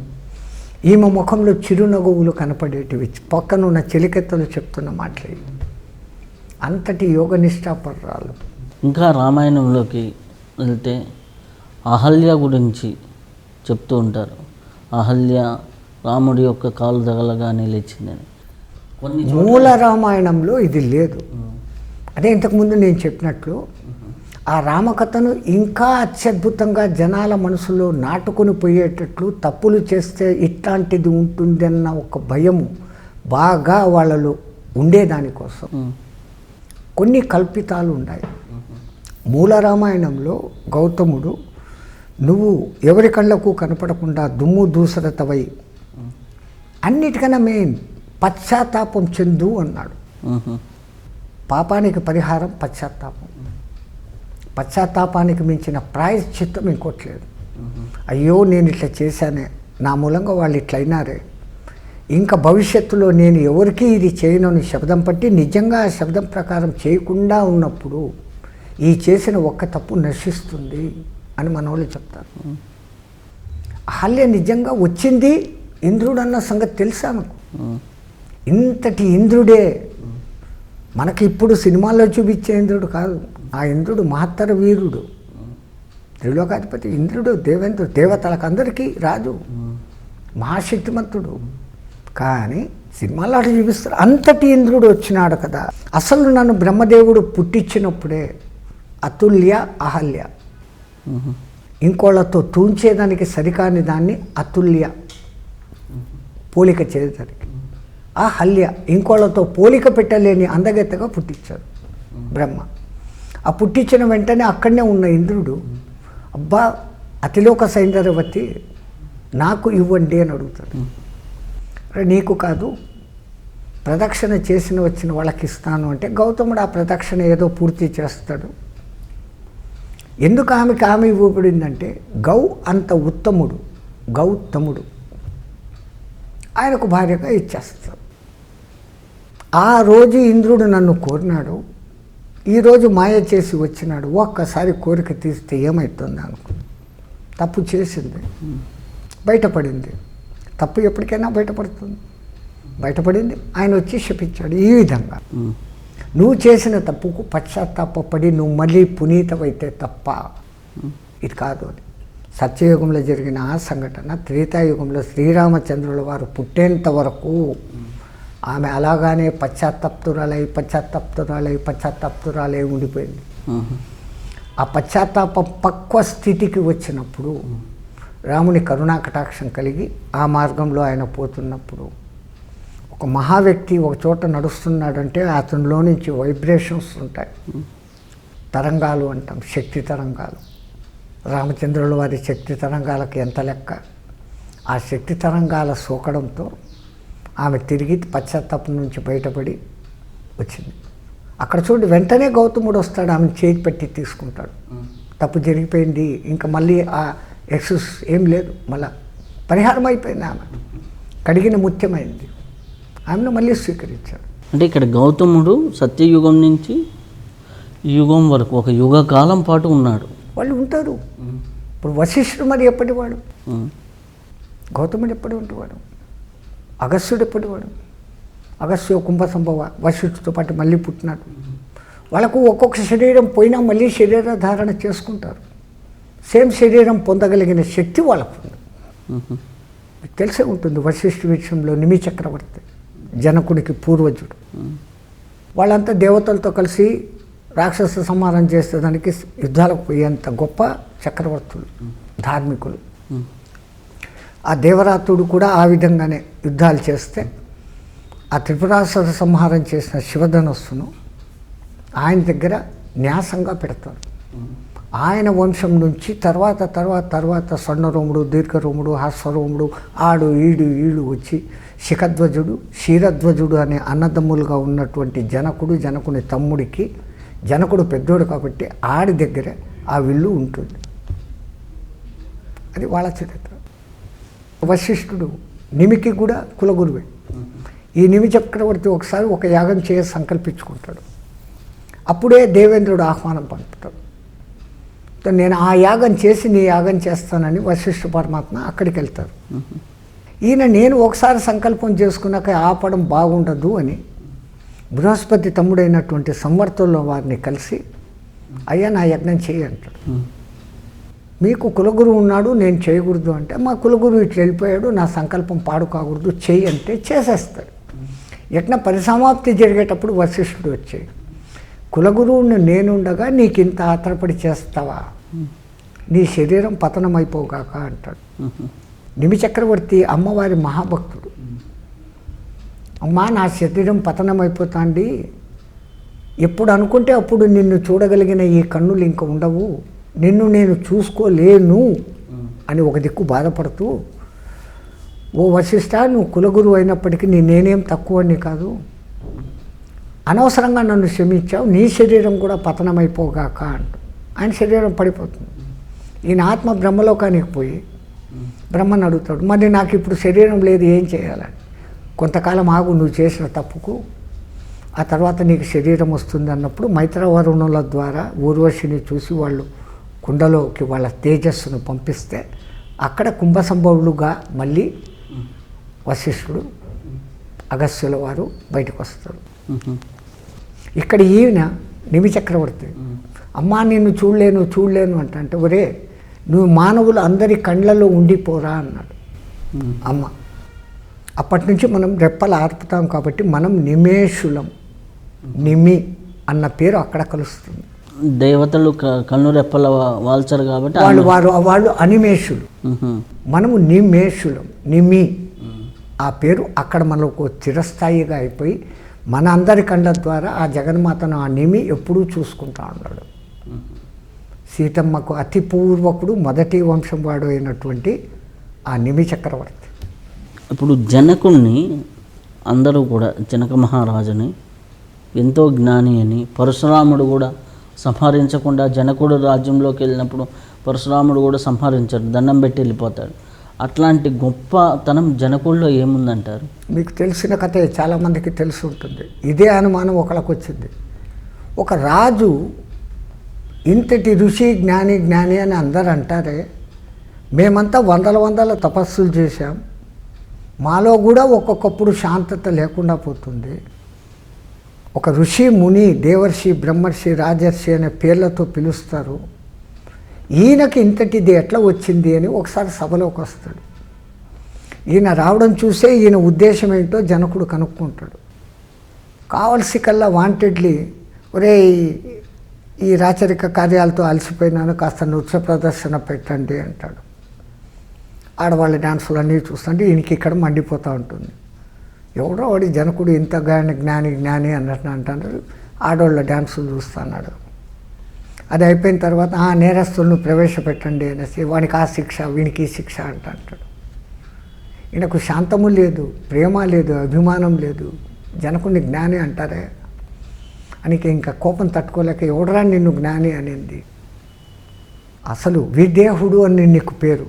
ఈమె ముఖంలో చిరునవ్వులు కనపడేటివి, పక్కనున్న చెలికెత్తలు చెప్తున్న మాటలు. అంతటి యోగనిష్టాపరాలు. ఇంకా రామాయణంలోకి వెళ్తే అహల్య గురించి చెప్తూ ఉంటారు. అహల్య రాముడి యొక్క కాలు తగలగానే లేచిందని. కొన్ని మూల రామాయణంలో ఇది లేదు. అదే ఇంతకుముందు నేను చెప్పినట్లు ఆ రామకథను ఇంకా అత్యద్భుతంగా జనాల మనసులో నాటుకొని పోయేటట్లు, తప్పులు చేస్తే ఇట్లాంటిది ఉంటుందన్న ఒక భయము బాగా వాళ్ళలో ఉండేదానికోసం కొన్ని కల్పితాలు ఉన్నాయి. మూల రామాయణంలో గౌతముడు నువ్వు ఎవరి కళ్ళకు కనపడకుండా దుమ్ము దూసరతవై అన్నిటికన్నా మెయిన్ పశ్చాత్తాపం చెందు అన్నాడు. పాపానికి పరిహారం పశ్చాత్తాపం. పశ్చాత్తాపానికి మించిన ప్రాయశ్చిత్తం ఇంకోట్లేదు. అయ్యో నేను ఇట్లా చేశానే, నా మూలంగా వాళ్ళు ఇట్లా అయినారే, ఇంకా భవిష్యత్తులో నేను ఎవరికి ఇది చేయనని శబ్దం పట్టి నిజంగా ఆ శబ్దం ప్రకారం చేయకుండా ఉన్నప్పుడు ఈ చేసిన ఒక్క తప్పు నశిస్తుంది అని మన వాళ్ళు చెప్తారు. అహల్య నిజంగా వచ్చింది ఇంద్రుడు అన్న సంగతి తెలుసా నాకు? ఇంతటి ఇంద్రుడే మనకి ఇప్పుడు సినిమాల్లో చూపించే ఇంద్రుడు కాదు. ఆ ఇంద్రుడు మహత్తర వీరుడు, త్రిలోకాధిపతి ఇంద్రుడు, దేవేంద్రుడు, దేవతలకు అందరికీ రాజు, మహాశక్తిమంతుడు. కానీ సినిమాలో అటు చూపిస్తారు. అంతటి ఇంద్రుడు వచ్చినాడు కదా. అసలు నన్ను బ్రహ్మదేవుడు పుట్టించినప్పుడే అతుల్య అహల్య, ఇంకోళ్ళతో తూంచేదానికి సరికాని దాన్ని అతుల్య, పోలిక చేయడానికి. అహల్య ఇంకోళ్ళతో పోలిక పెట్టలేని అందగెత్తగా పుట్టించాడు బ్రహ్మ. ఆ పుట్టించిన వెంటనే అక్కడనే ఉన్న ఇంద్రుడు, అబ్బా అతిలోక సౌందర్యవతి నాకు ఇవ్వండి అని అడుగుతాడు. నీకు కాదు, ప్రదక్షిణ చేసిన వచ్చిన వాళ్ళకి ఇస్తాను అంటే గౌతముడు ఆ ప్రదక్షిణ ఏదో పూర్తి చేస్తాడు. ఎందుకు ఆమె ఇవ్వబడిందంటే గౌ అంత ఉత్తముడు, గౌతముడు ఆయనకు భార్యగా ఇచ్చేస్తాడు. ఆ రోజు ఇంద్రుడు నన్ను కోరినాడు, ఈరోజు మాయ చేసి వచ్చినాడు, ఒక్కసారి కోరిక తీస్తే ఏమవుతుంది అనుకో. తప్పు చేసింది, బయటపడింది. తప్పు ఎప్పటికైనా బయటపడుతుంది. బయటపడింది, ఆయన వచ్చి శపించాడు. ఈ విధంగా నువ్వు చేసిన తప్పుకు పశ్చాత్తాపడి నువ్వు మళ్ళీ పునీతమైతే తప్ప ఇది కాదు అని. సత్యయుగంలో జరిగిన ఆ సంఘటన త్రేతాయుగంలో శ్రీరామచంద్రుల వారు పుట్టేంత వరకు ఆమె అలాగానే పశ్చాత్తాప్తురాలై ఉండిపోయింది. ఆ పశ్చాత్తాప పక్వ స్థితికి వచ్చినప్పుడు రాముని కరుణా కటాక్షం కలిగి ఆ మార్గంలో ఆయన పోతున్నప్పుడు ఒక మహా వ్యక్తి ఒక చోట నడుస్తున్నాడంటే అతనిలో నుంచి వైబ్రేషన్స్ ఉంటాయి, తరంగాలు అంటాం, శక్తి తరంగాలు. రామచంద్రుల వారి శక్తి తరంగాలకు ఎంత లెక్క. ఆ శక్తి తరంగాల సోకడంతో ఆమె తిరిగి పశ్చాత్తాపం నుంచి బయటపడి వచ్చింది. అక్కడ చూడండి, వెంటనే గౌతముడు వస్తాడు, ఆమెను చేతి పెట్టి తీసుకుంటాడు. తప్పు జరిగిపోయింది, ఇంకా మళ్ళీ ఆ ఎక్సెస్ ఏం లేదు, మళ్ళా పరిహారం అయిపోయింది. ఆమె కడిగిన ముత్యమైంది, ఆమెను మళ్ళీ స్వీకరించాడు. అంటే ఇక్కడ గౌతముడు సత్యయుగం నుంచి యుగం వరకు ఒక యుగ కాలం పాటు ఉన్నాడు. వాళ్ళు ఉంటారు. ఇప్పుడు వశిష్ఠుడు మరి ఎప్పటివాడు, గౌతముడు ఎప్పటి ఉంటేవాడు, అగస్త్యుడు ఎప్పటివాడు. అగస్త్య కుంభ సంభవ వశిష్ఠుడితో పాటు మళ్ళీ పుట్టినాడు. వాళ్ళకు ఒక్కొక్క శరీరం పోయినా మళ్ళీ శరీర ధారణ చేసుకుంటారు. సేమ్ శరీరం పొందగలిగిన శక్తి వాళ్ళకు ఉంది. మీకు తెలిసే ఉంటుంది వశిష్ఠ విషయంలో నిమి చక్రవర్తి జనకునికి పూర్వజుడు. వాళ్ళంతా దేవతలతో కలిసి రాక్షస సంహారం చేసేదానికి యుద్ధాలకు పోయేంత గొప్ప చక్రవర్తులు, ధార్మికులు. ఆ దేవరాతుడు కూడా ఆ విధంగానే యుద్ధాలు చేస్తే ఆ త్రిపురాసుర సంహారం చేసిన శివధనస్సును ఆయన దగ్గర న్యాసంగా పెడతారు. ఆయన వంశం నుంచి తర్వాత స్వర్ణరోముడు, దీర్ఘరోముడు, హాస్వరోముడు, ఆడు ఈడు వచ్చి శిఖధ్వజుడు, క్షీరధ్వజుడు అనే అన్నదమ్ములుగా ఉన్నటువంటి జనకుని తమ్ముడికి, జనకుడు పెద్దోడు కాబట్టి ఆడి దగ్గర ఆ విల్లు ఉంటుంది. అది వాళ్ళ చరిత్ర. వశిష్ఠుడు నిమికి కూడా కులగురువే. ఈ నిమి చక్రవర్తి ఒకసారి ఒక యాగం చేయ సంకల్పించుకుంటాడు. అప్పుడే దేవేంద్రుడు ఆహ్వానం పంపుతాడు. నేను ఆ యాగం చేసి నీ యాగం చేస్తానని వశిష్ఠ పరమాత్మ అక్కడికి వెళ్తారు. ఈయన నేను ఒకసారి సంకల్పం చేసుకున్నాక ఆపడం బాగుండదు అని బృహస్పతి తమ్ముడైనటువంటి సంవర్తుల్లో వారిని కలిసి, అయ్యా నా యజ్ఞం చేయి అంటాడు. మీకు కులగురు ఉన్నాడు, నేను చేయకూడదు అంటే, మా కులగురు ఇట్లా వెళ్ళిపోయాడు, నా సంకల్పం పాడు కాకూడదు, చెయ్యి అంటే చేసేస్తాడు. యజ్ఞ పరిసమాప్తి జరిగేటప్పుడు వశిష్ఠుడు వచ్చాయి, కులగురువుని నేనుండగా నీకు ఇంత ఆత్రపడి చేస్తావా, నీ శరీరం పతనం అయిపోగాక అంటాడు. నిమి చక్రవర్తి అమ్మవారి మహాభక్తుడు. అమ్మా నా శరీరం పతనమైపోతాండి, ఎప్పుడు అనుకుంటే అప్పుడు నిన్ను చూడగలిగిన ఈ కన్నులు ఇంక ఉండవు, నిన్ను నేను చూసుకోలేను అని ఒక దిక్కు బాధపడుతూ, ఓ వశిష్ఠ, నువ్వు కులగురు అయినప్పటికీ నేనేం తక్కువని కాదు, అనవసరంగా నన్ను క్షమించావు, నీ శరీరం కూడా పతనమైపోగాక అంటూ ఆయన శరీరం పడిపోతుంది. ఈయన ఆత్మ బ్రహ్మలోకానికి పోయి బ్రహ్మను అడుగుతాడు, మరి నాకు ఇప్పుడు శరీరం లేదు, ఏం చేయాలని. కొంతకాలం ఆగు, నువ్వు చేసిన తప్పుకు, ఆ తర్వాత నీకు శరీరం వస్తుంది అన్నప్పుడు మైత్రవరుణుల ద్వారా ఊర్వశిని చూసి వాళ్ళు కుండలోకి వాళ్ళ తేజస్సును పంపిస్తే అక్కడ కుంభసంభవులుగా మళ్ళీ వశిష్ఠుడు, అగస్త్యుల వారు బయటకు వస్తారు. ఇక్కడ ఈయన నిమి చక్రవర్తి, అమ్మా నిన్ను చూడలేను అంటే ఒరే నువ్వు మానవులు అందరి కండ్లలో ఉండిపోరా అన్నాడు అమ్మ. అప్పటి నుంచి మనం రెప్పలు ఆర్పుతాం కాబట్టి మనం నిమేషులం, నిమి అన్న పేరు అక్కడ కలుస్తుంది. దేవతలు కన్ను రెప్పల వాల్చరు కాబట్టి వాళ్ళు అనిమేషులు, మనము నిమేషులం, నిమి ఆ పేరు అక్కడ మనకు చిరస్థాయిగా అయిపోయి మన అందరి కళ్ళ ద్వారా ఆ జగన్మాతను ఆ నిమి ఎప్పుడూ చూసుకుంటా ఉన్నాడు. సీతమ్మకు అతి పూర్వకుడు మొదటి వంశం వాడు అయినటువంటి ఆ నిమి చక్రవర్తి. ఇప్పుడు జనకుణ్ణి అందరూ కూడా జనక మహారాజుని ఎంతో జ్ఞాని అని, పరశురాముడు కూడా సంహరించకుండా జనకుడు రాజ్యంలోకి వెళ్ళినప్పుడు పరశురాముడు కూడా సంహరించాడు, దండం పెట్టి వెళ్ళిపోతాడు. అట్లాంటి గొప్పతనం జనకుల్లో ఏముందంటారు? మీకు తెలిసిన కథే, చాలామందికి తెలిసి ఉంటుంది. ఇదే అనుమానం ఒకళ్ళకి వచ్చింది. ఒక రాజు ఇంతటి ఋషి జ్ఞాని అని అందరు అంటారే, మేమంతా వందల తపస్సులు చేశాం, మాలో కూడా ఒక్కొక్కప్పుడు శాంతత లేకుండా పోతుంది. ఒక ఋషి, ముని, దేవర్షి, బ్రహ్మర్షి, రాజర్షి అనే పేర్లతో పిలుస్తారు, ఈయనకి ఇంతటిది ఎట్లా వచ్చింది అని ఒకసారి సభలోకి వస్తాడు. ఈయన రావడం చూసే ఈయన ఉద్దేశం ఏంటో జనకుడు కనుక్కుంటాడు. కావలసి కల్లా వాంటెడ్లీ, ఒరే ఈ రాచరిక కార్యాలతో అలసిపోయినాను, కాస్త నృత్య ప్రదర్శన పెట్టండి అంటాడు. ఆడవాళ్ళ డ్యాన్సులు అన్నీ చూస్తుంటే ఈయనకి ఇక్కడ మండిపోతూ ఉంటుంది. ఎవడో వాడి జనకుడు ఇంత జ్ఞాని అన్నట్టు అంటున్నాడు, ఆడవాళ్ళ డ్యాన్సులు చూస్తున్నాడు. అది అయిపోయిన తర్వాత నేరస్తులను ప్రవేశపెట్టండి అనేసి వానికి ఆ శిక్ష, వీనికి ఈ శిక్ష అంటాడు. ఈయనకు శాంతము లేదు, ప్రేమ లేదు, అభిమానం లేదు, జనకుడిని జ్ఞాని అంటారే అనికి ఇంకా కోపం తట్టుకోలేక, ఎవడరా నిన్ను జ్ఞాని అనింది, అసలు విదేహుడు అని నీకు పేరు,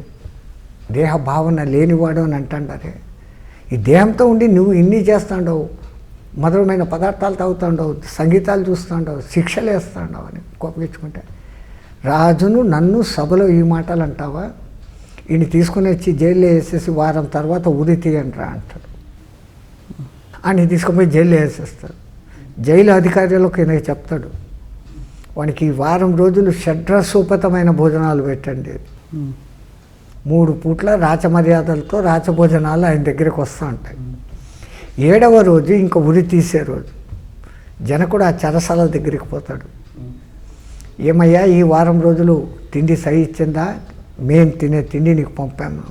దేహ భావన లేనివాడు అని అంటారే, ఈ దేహంతో ఉండి నువ్వు ఇన్ని చేస్తాండవు, మధురమైన పదార్థాలు తాగుతాండవు, సంగీతాలు చూస్తాండవు, శిక్షలు వేస్తాండవు అని కోపగించుకుంటే, రాజును నన్ను సభలో ఈ మాటలు అంటావా, ఈయన తీసుకుని వచ్చి జైల్లో వేసేసి వారం తర్వాత ఉరి తీయండిరా అంటాడు. ఆయన తీసుకుపోయి జైల్లో వేసేస్తాడు. జైలు అధికారులకు ఈయన చెప్తాడు, వానికి ఈ వారం రోజులు షడ్రసోపతమైన భోజనాలు పెట్టండి, 3 పూట్ల రాచమర్యాదలతో రాచభోజనాలు ఆయన దగ్గరికి వస్తూ ఉంటాయి. 7వ రోజు ఇంకా ఉరి తీసే రోజు జనకుడు ఆ చెరసాల దగ్గరికి పోతాడు. ఏమయ్యా ఈ వారం రోజులు తిండి సహించిందా, మేము తినే తిండి నీకు పంపాము.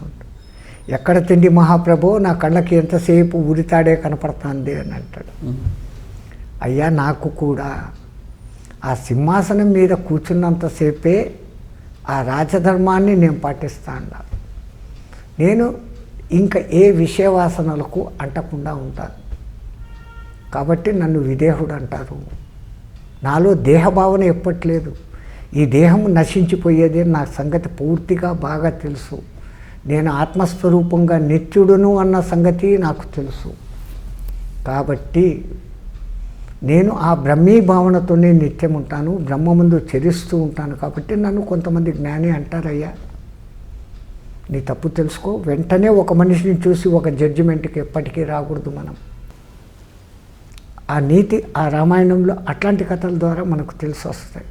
ఎక్కడ తిండి మహాప్రభు, నా కళ్ళకి ఎంతసేపు ఉరితాడే కనపడుతుంది అని అంటాడు. అయ్యా నాకు కూడా ఆ సింహాసనం మీద కూర్చున్నంతసేపే ఆ రాజధర్మాన్ని నేను పాటిస్తాను, నేను ఇంకా ఏ విషయవాసనలకు అంటకుండా ఉంటాను, కాబట్టి నన్ను విదేహుడు అంటారు. నాలో దేహభావన ఎప్పట్లేదు, ఈ దేహం నశించిపోయేది నా సంగతి పూర్తిగా బాగా తెలుసు, నేను ఆత్మస్వరూపంగా నిత్యుడును అన్న సంగతి నాకు తెలుసు, కాబట్టి నేను ఆ బ్రహ్మీ భావనతోనే నిత్యం ఉంటాను, బ్రహ్మ ముందు చరిస్తూ ఉంటాను, కాబట్టి నన్ను కొంతమంది జ్ఞాని అంటారయ్యా. నీ తప్పు తెలుసుకో. వెంటనే ఒక మనిషిని చూసి ఒక జడ్జిమెంట్కి ఎప్పటికీ రాకూడదు మనం. ఆ నీతి ఆ రామాయణంలో అట్లాంటి కథల ద్వారా మనకు తెలిసి వస్తాయి.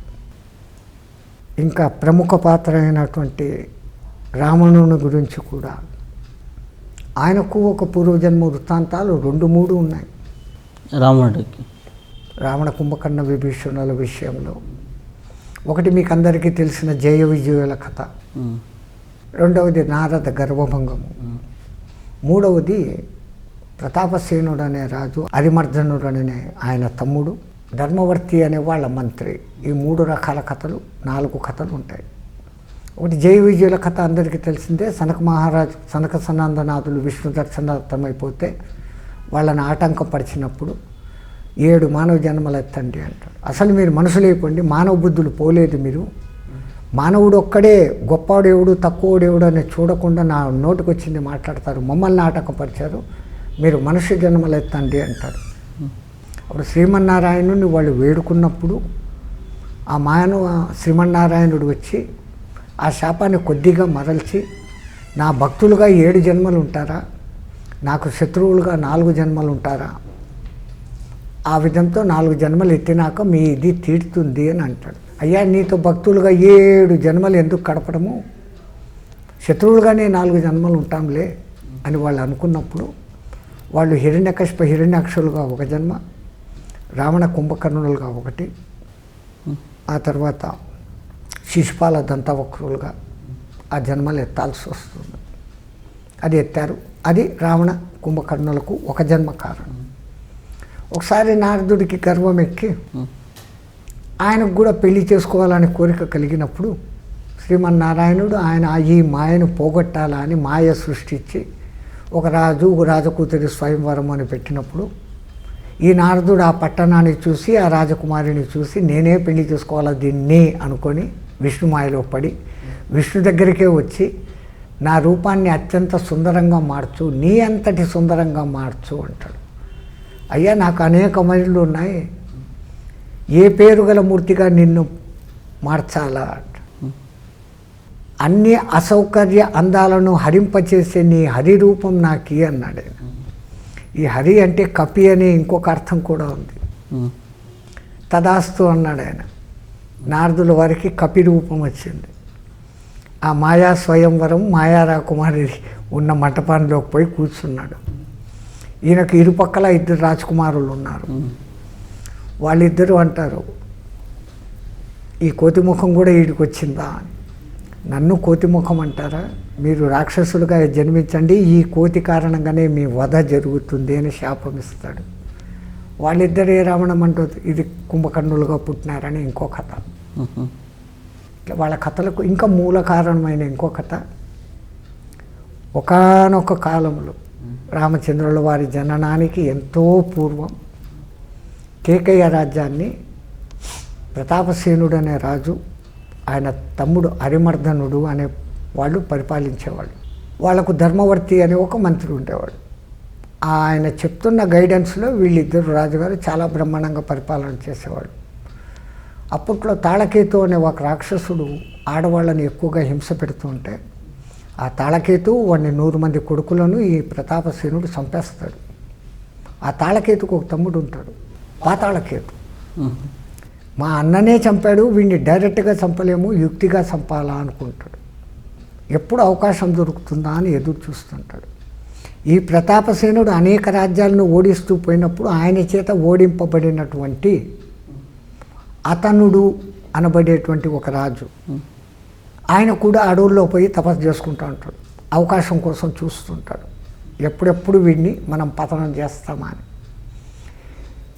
ఇంకా ప్రముఖ పాత్ర అయినటువంటి రావణుని గురించి కూడా ఆయనకు ఒక పూర్వజన్మ వృత్తాంతాలు 2-3 ఉన్నాయి. రావణుడికి రావణ కుంభకర్ణ విభీషణుల విషయంలో ఒకటి మీకు అందరికీ తెలిసిన జయ విజయుల కథ, రెండవది నారద గర్వభంగము, మూడవది ప్రతాపసేనుడు అనే రాజు, హరిమర్దనుడు అనే ఆయన తమ్ముడు, ధర్మవర్తి అనే వాళ్ళ మంత్రి. ఈ 3 రకాల కథలు, 4 కథలు ఉంటాయి. ఒకటి జయ విజయుల కథ అందరికీ తెలిసిందే. సనక సనందనాథులు విష్ణు దర్శనార్థమైపోతే వాళ్ళని ఆటంకపరిచినప్పుడు 7 మానవ జన్మలు ఎత్తండి అంటాడు. అసలు మీరు మనుషులైపోండి, మానవ బుద్ధులు పోలేదు. మీరు మానవుడు ఒక్కడే గొప్పవాడేవుడు తక్కువడేవుడు అని చూడకుండా నా నోటికి వచ్చింది మాట్లాడతారు, మమ్మల్ని ఆటంకపరిచారు, మీరు మనుష్య జన్మలు ఎత్తండి అంటాడు. అప్పుడు శ్రీమన్నారాయణుని వాళ్ళు వేడుకున్నప్పుడు ఆ మానవ శ్రీమన్నారాయణుడు వచ్చి ఆ శాపాన్ని కొద్దిగా మరల్చి, నా భక్తులుగా 7 జన్మలు ఉంటారా, నాకు శత్రువులుగా 4 జన్మలు ఉంటారా, ఆ విధంతో 4 జన్మలు ఎత్తినాక మీ ఇది తీరుతుంది అని అంటాడు. అయ్యా నీతో భక్తులుగా 7 జన్మలు ఎందుకు గడపడము, శత్రువులుగానే 4 జన్మలు ఉంటాంలే అని వాళ్ళు అనుకున్నప్పుడు వాళ్ళు హిరణ్యకశిప హిరణ్యాక్షులుగా 1 జన్మ, రావణ కుంభకర్ణులుగా 1, ఆ తర్వాత శిశుపాల దంతవక్రులుగా ఆ జన్మలు ఎత్తాల్సి వస్తుంది. అది ఎత్తారు. అది రావణ కుంభకర్ణులకు 1 జన్మ కారణం. ఒకసారి నారదుడికి గర్వం ఎక్కి ఆయనకు కూడా పెళ్లి చేసుకోవాలని కోరిక కలిగినప్పుడు శ్రీమన్నారాయణుడు ఆయన ఈ మాయను పోగొట్టాలా అని మాయ సృష్టించి ఒక రాజకూతురి స్వయంవరం అని పెట్టినప్పుడు ఈ నారదుడు ఆ పట్టణాన్ని చూసి ఆ రాజకుమారిని చూసి నేనే పెళ్లి చేసుకోవాలా దీన్ని అనుకొని విష్ణు మాయలో పడి విష్ణు దగ్గరికే వచ్చి నా రూపాన్ని అత్యంత సుందరంగా మార్చు, నీ అంతటి సుందరంగా మార్చు అంటాడు. అయ్యా నాకు అనేక మైళ్ళు ఉన్నాయి, ఏ పేరు గల మూర్తిగా నిన్ను మార్చాలా అంట. అన్ని అసౌకర్య అందాలను హరింపచేసే నీ హరి రూపం నాకి అన్నాడు. ఈ హరి అంటే కపి అనే ఇంకొక అర్థం కూడా ఉంది. తదాస్తు అన్నాడు ఆయన. నారదుల వారికి కపి రూపం వచ్చింది. ఆ మాయా స్వయంవరం మాయా రాకుమారి ఉన్న మంటపాన్లోకి పోయి కూర్చున్నాడు. ఈయనకు ఇరుపక్కల 2 రాజకుమారులు ఉన్నారు. వాళ్ళిద్దరూ అంటారు, ఈ కోతిముఖం కూడా వీడికి వచ్చిందా అని. నన్ను కోతిముఖం అంటారా, మీరు రాక్షసులుగా జన్మించండి, ఈ కోతి కారణంగానే మీ వధ జరుగుతుంది అని శాపం ఇస్తాడు. వాళ్ళిద్దరే రావణం అంటుంది, ఇది కుంభకర్ణులుగా పుట్టినారని ఇంకో కథ. వాళ్ళ కథలకు ఇంకా మూల కారణమైన ఇంకో కథ. ఒకానొక కాలంలో రామచంద్రుల వారి జననానికి ఎంతో పూర్వం కేకయ్య రాజ్యాన్ని ప్రతాపసేనుడు అనే రాజు, ఆయన తమ్ముడు హరిమర్దనుడు అనే వాళ్ళు పరిపాలించేవాళ్ళు. వాళ్ళకు ధర్మవర్తి అనే ఒక మంత్రి ఉండేవాడు. ఆయన చెప్తున్న గైడెన్స్లో వీళ్ళిద్దరు రాజుగారు చాలా బ్రహ్మాండంగా పరిపాలన చేసేవాడు. అప్పట్లో తాళకేతు అనే ఒక రాక్షసుడు ఆడవాళ్ళని ఎక్కువగా హింస పెడుతూ ఉంటే ఆ తాళకేతు వాడిని 100 మంది కొడుకులను ఈ ప్రతాపసేనుడు చంపేస్తాడు. ఆ తాళకేతుకు ఒక తమ్ముడు ఉంటాడు, పాతాళకేతు. మా అన్ననే చంపాడు, వీడిని డైరెక్ట్గా చంపలేము, యుక్తిగా చంపాలా అనుకుంటాడు. ఎప్పుడు అవకాశం దొరుకుతుందా అని ఎదురు చూస్తుంటాడు. ఈ ప్రతాపసేనుడు అనేక రాజ్యాలను ఓడిస్తూ పోయినప్పుడు ఆయన చేత ఓడింపబడినటువంటి అతనుడు అనబడేటువంటి ఒక రాజు, ఆయన కూడా అడవుల్లో పోయి తపస్సు చేసుకుంటూ ఉంటాడు. అవకాశం కోసం చూస్తుంటాడు, ఎప్పుడెప్పుడు వీడిని మనం పతనం చేస్తామా అని.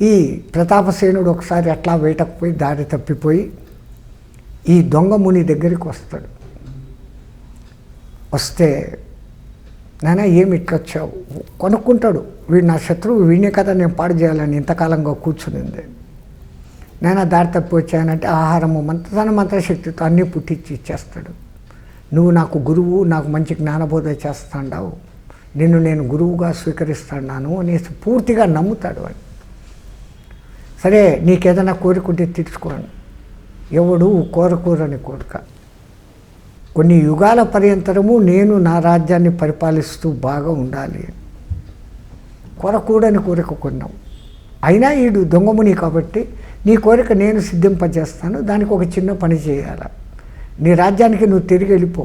ఈ ప్రతాపసేనుడు ఒకసారి అట్లా వేటకు పోయి దారి తప్పిపోయి ఈ దొంగ ముని దగ్గరికి వస్తాడు. వస్తే నాయనా ఏమి ఇట్లొచ్చావు కొనుక్కుంటాడు. వీడు నా శత్రువు, వీడినే కదా నేను పాడు చేయాలని ఇంతకాలంగా కూర్చునింది. నేను దారి తప్పి వచ్చానంటే ఆహారము తన మంత్రశక్తితో అన్నీ పుట్టించి ఇచ్చేస్తాడు. నువ్వు నాకు గురువు, నాకు మంచి జ్ఞానబోధ చేస్తాడావు, నిన్ను నేను గురువుగా స్వీకరిస్తాను అనేసి పూర్తిగా నమ్ముతాడు వాడు. సరే నీకేదైనా కోరుకుంటే తీర్చుకోండి. ఎవడు కోరకూరని కోరిక. కొన్ని యుగాల పర్యంతరము నేను నా రాజ్యాన్ని పరిపాలిస్తూ బాగా ఉండాలి, కోరకూడని కోరిక కొన్నావు. అయినా ఈడు దొంగముని కాబట్టి నీ కోరిక నేను సిద్ధింపజేస్తాను, దానికి ఒక చిన్న పని చేయాలి. నీ రాజ్యానికి నువ్వు తిరిగి వెళ్ళిపో,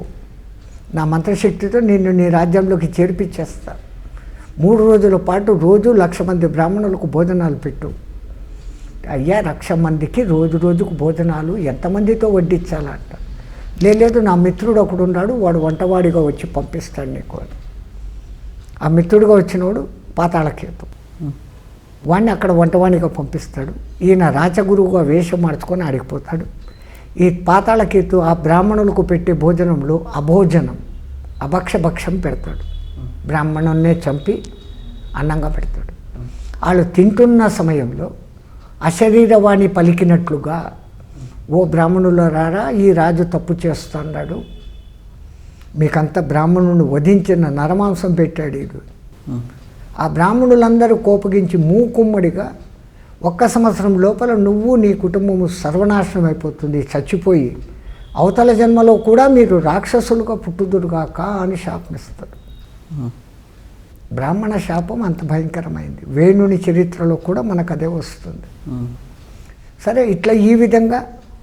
నా మంత్రశక్తితో నిన్ను నీ రాజ్యంలోకి చేర్పించేస్తా. 3 రోజుల పాటు రోజు 1,00,000 మంది బ్రాహ్మణులకు భోజనాలు పెట్టు. అయ్యా 1,00,000 మందికి రోజుకు భోజనాలు ఎంతమందితో వడ్డించాలంట. లేదు నా మిత్రుడు ఒకడు ఉన్నాడు, వాడు వంటవాడిగా వచ్చి పంపిస్తాడు నీకు. ఆ మిత్రుడిగా వచ్చినవాడు పాతాళకేతు. వాడిని అక్కడ వంటవాణిగా పంపిస్తాడు. ఈయన రాజగురువుగా వేషం మార్చుకొని ఆడిపోతాడు. ఈ పాతాళకేతు ఆ బ్రాహ్మణులకు పెట్టే భోజనంలో అభోజనం, అభక్షభక్షం పెడతాడు. బ్రాహ్మణున్నే చంపి అన్నంగా పెడతాడు. వాళ్ళు తింటున్న సమయంలో అశరీరవాణి పలికినట్లుగా, ఓ బ్రాహ్మణులారా, ఈ రాజు తప్పు చేస్తున్నాడు, మీకంతా బ్రాహ్మణుని వధించిన నరమాంసం పెట్టాడు ఇది. ఆ బ్రాహ్మణులందరూ కోపగించి మూకుమ్మడిగా 1 సంవత్సరం లోపల నువ్వు నీ కుటుంబము సర్వనాశనం అయిపోతుంది, చచ్చిపోయి అవతల జన్మలో కూడా మీరు రాక్షసులుగా పుట్టుదురుగాక అని శాపమిస్తాడు. బ్రాహ్మణ శాపం అంత భయంకరమైంది. వేణుని చరిత్రలో కూడా మనకు అదే వస్తుంది. సరే, ఇట్లా ఈ విధంగా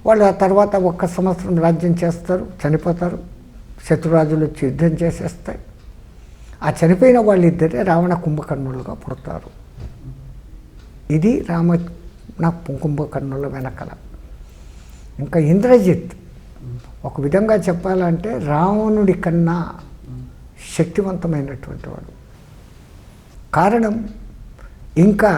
వాళ్ళు ఆ తర్వాత 1 సంవత్సరం రాజ్యం చేస్తారు, చనిపోతారు. శత్రురాజులు వచ్చి యుద్ధం చేసేస్తాయి. ఆ చనిపోయిన వాళ్ళిద్దరే రావణ కుంభకర్ణులుగా పుడతారు. ఇది రావణ కుంభకర్ణుల వెనకల. ఇంకా ఇంద్రజిత్ ఒక విధంగా చెప్పాలంటే రావణుడి కన్నా శక్తివంతమైనటువంటి వాడు. కారణం, ఇంకా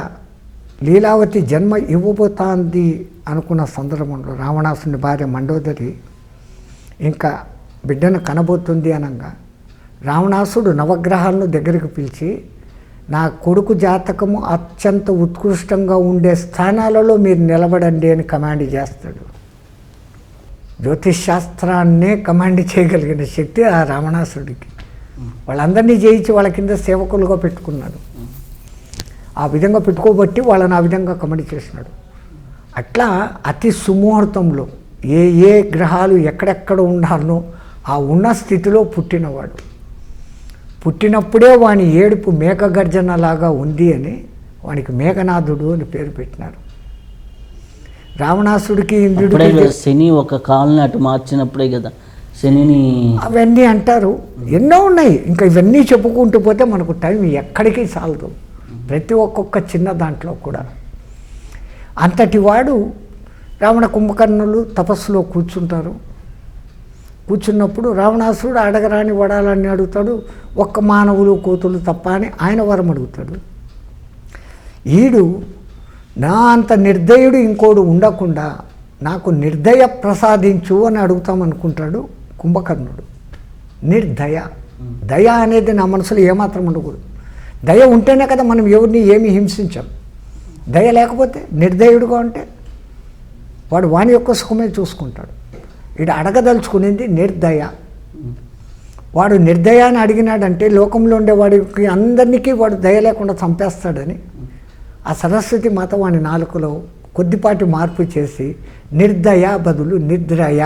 లీలావతి జన్మ ఇవ్వబోతోంది అనుకున్న సందర్భంలో రావణాసుని భార్య మండోదరి ఇంకా బిడ్డను కనబోతుంది అనగా రావణాసుడు నవగ్రహాలను దగ్గరికి పిలిచి, నా కొడుకు జాతకము అత్యంత ఉత్కృష్టంగా ఉండే స్థానాలలో మీరు నిలబడండి అని కమాండ్ చేస్తాడు. జ్యోతిష్ శాస్త్రాన్నే కమాండ్ చేయగలిగిన శక్తి ఆ రావణాసుడికి. వాళ్ళందరినీ జయించి వాళ్ళ కింద సేవకులుగా పెట్టుకున్నాడు. ఆ విధంగా పెట్టుకోబట్టి వాళ్ళని ఆ విధంగా కమాండ్ చేసినాడు. అట్లా అతి సుముహూర్తంలో ఏ ఏ గ్రహాలు ఎక్కడెక్కడ ఉండాలనో ఆ ఉన్న స్థితిలో పుట్టినవాడు. పుట్టినప్పుడే వాని ఏడుపు మేఘగర్జనలాగా ఉంది అని వానికి మేఘనాథుడు అని పేరు పెట్టినారు. రావణాసుడికి ఇంద్రుడికి శని ఒక కాలుని అటు మార్చినప్పుడే కదా శనిని అవన్నీ అంటారు. ఎన్నో ఉన్నాయి. ఇంకా ఇవన్నీ చెప్పుకుంటూ పోతే మనకు టైం ఎక్కడికి చాలదు. ప్రతి ఒక్కొక్క చిన్న దాంట్లో కూడా. అంతటి వాడు రావణ కుంభకర్ణులు తపస్సులో కూర్చుంటారు. కూర్చున్నప్పుడు రావణాసురుడు అడగరాని వడాలని అడుగుతాడు. ఒక్క మానవులు కోతులు తప్ప అని ఆయన వరం అడుగుతాడు. ఈడు నా అంత నిర్దయుడు ఇంకోడు ఉండకుండా నాకు నిర్దయ ప్రసాదించు అని అడుగుతామనుకుంటాడు కుంభకర్ణుడు. నిర్దయ, దయ అనేది నా మనసులో ఏమాత్రం ఉండకూడదు. దయ ఉంటేనే కదా మనం ఎవరిని ఏమీ హింసించాం. దయ లేకపోతే నిర్దయుడుగా ఉంటే వాడు వాని యొక్క సుఖమే చూసుకుంటాడు. వీడు అడగదలుచుకునేది నిర్దయ. వాడు నిర్దయాన్ని అడిగినాడంటే లోకంలో ఉండేవాడికి అందరికీ వాడు దయ లేకుండా చంపేస్తాడని ఆ సరస్వతి మాత వాని నాలుకలో కొద్దిపాటి మార్పు చేసి నిర్దయ బదులు నిద్రయ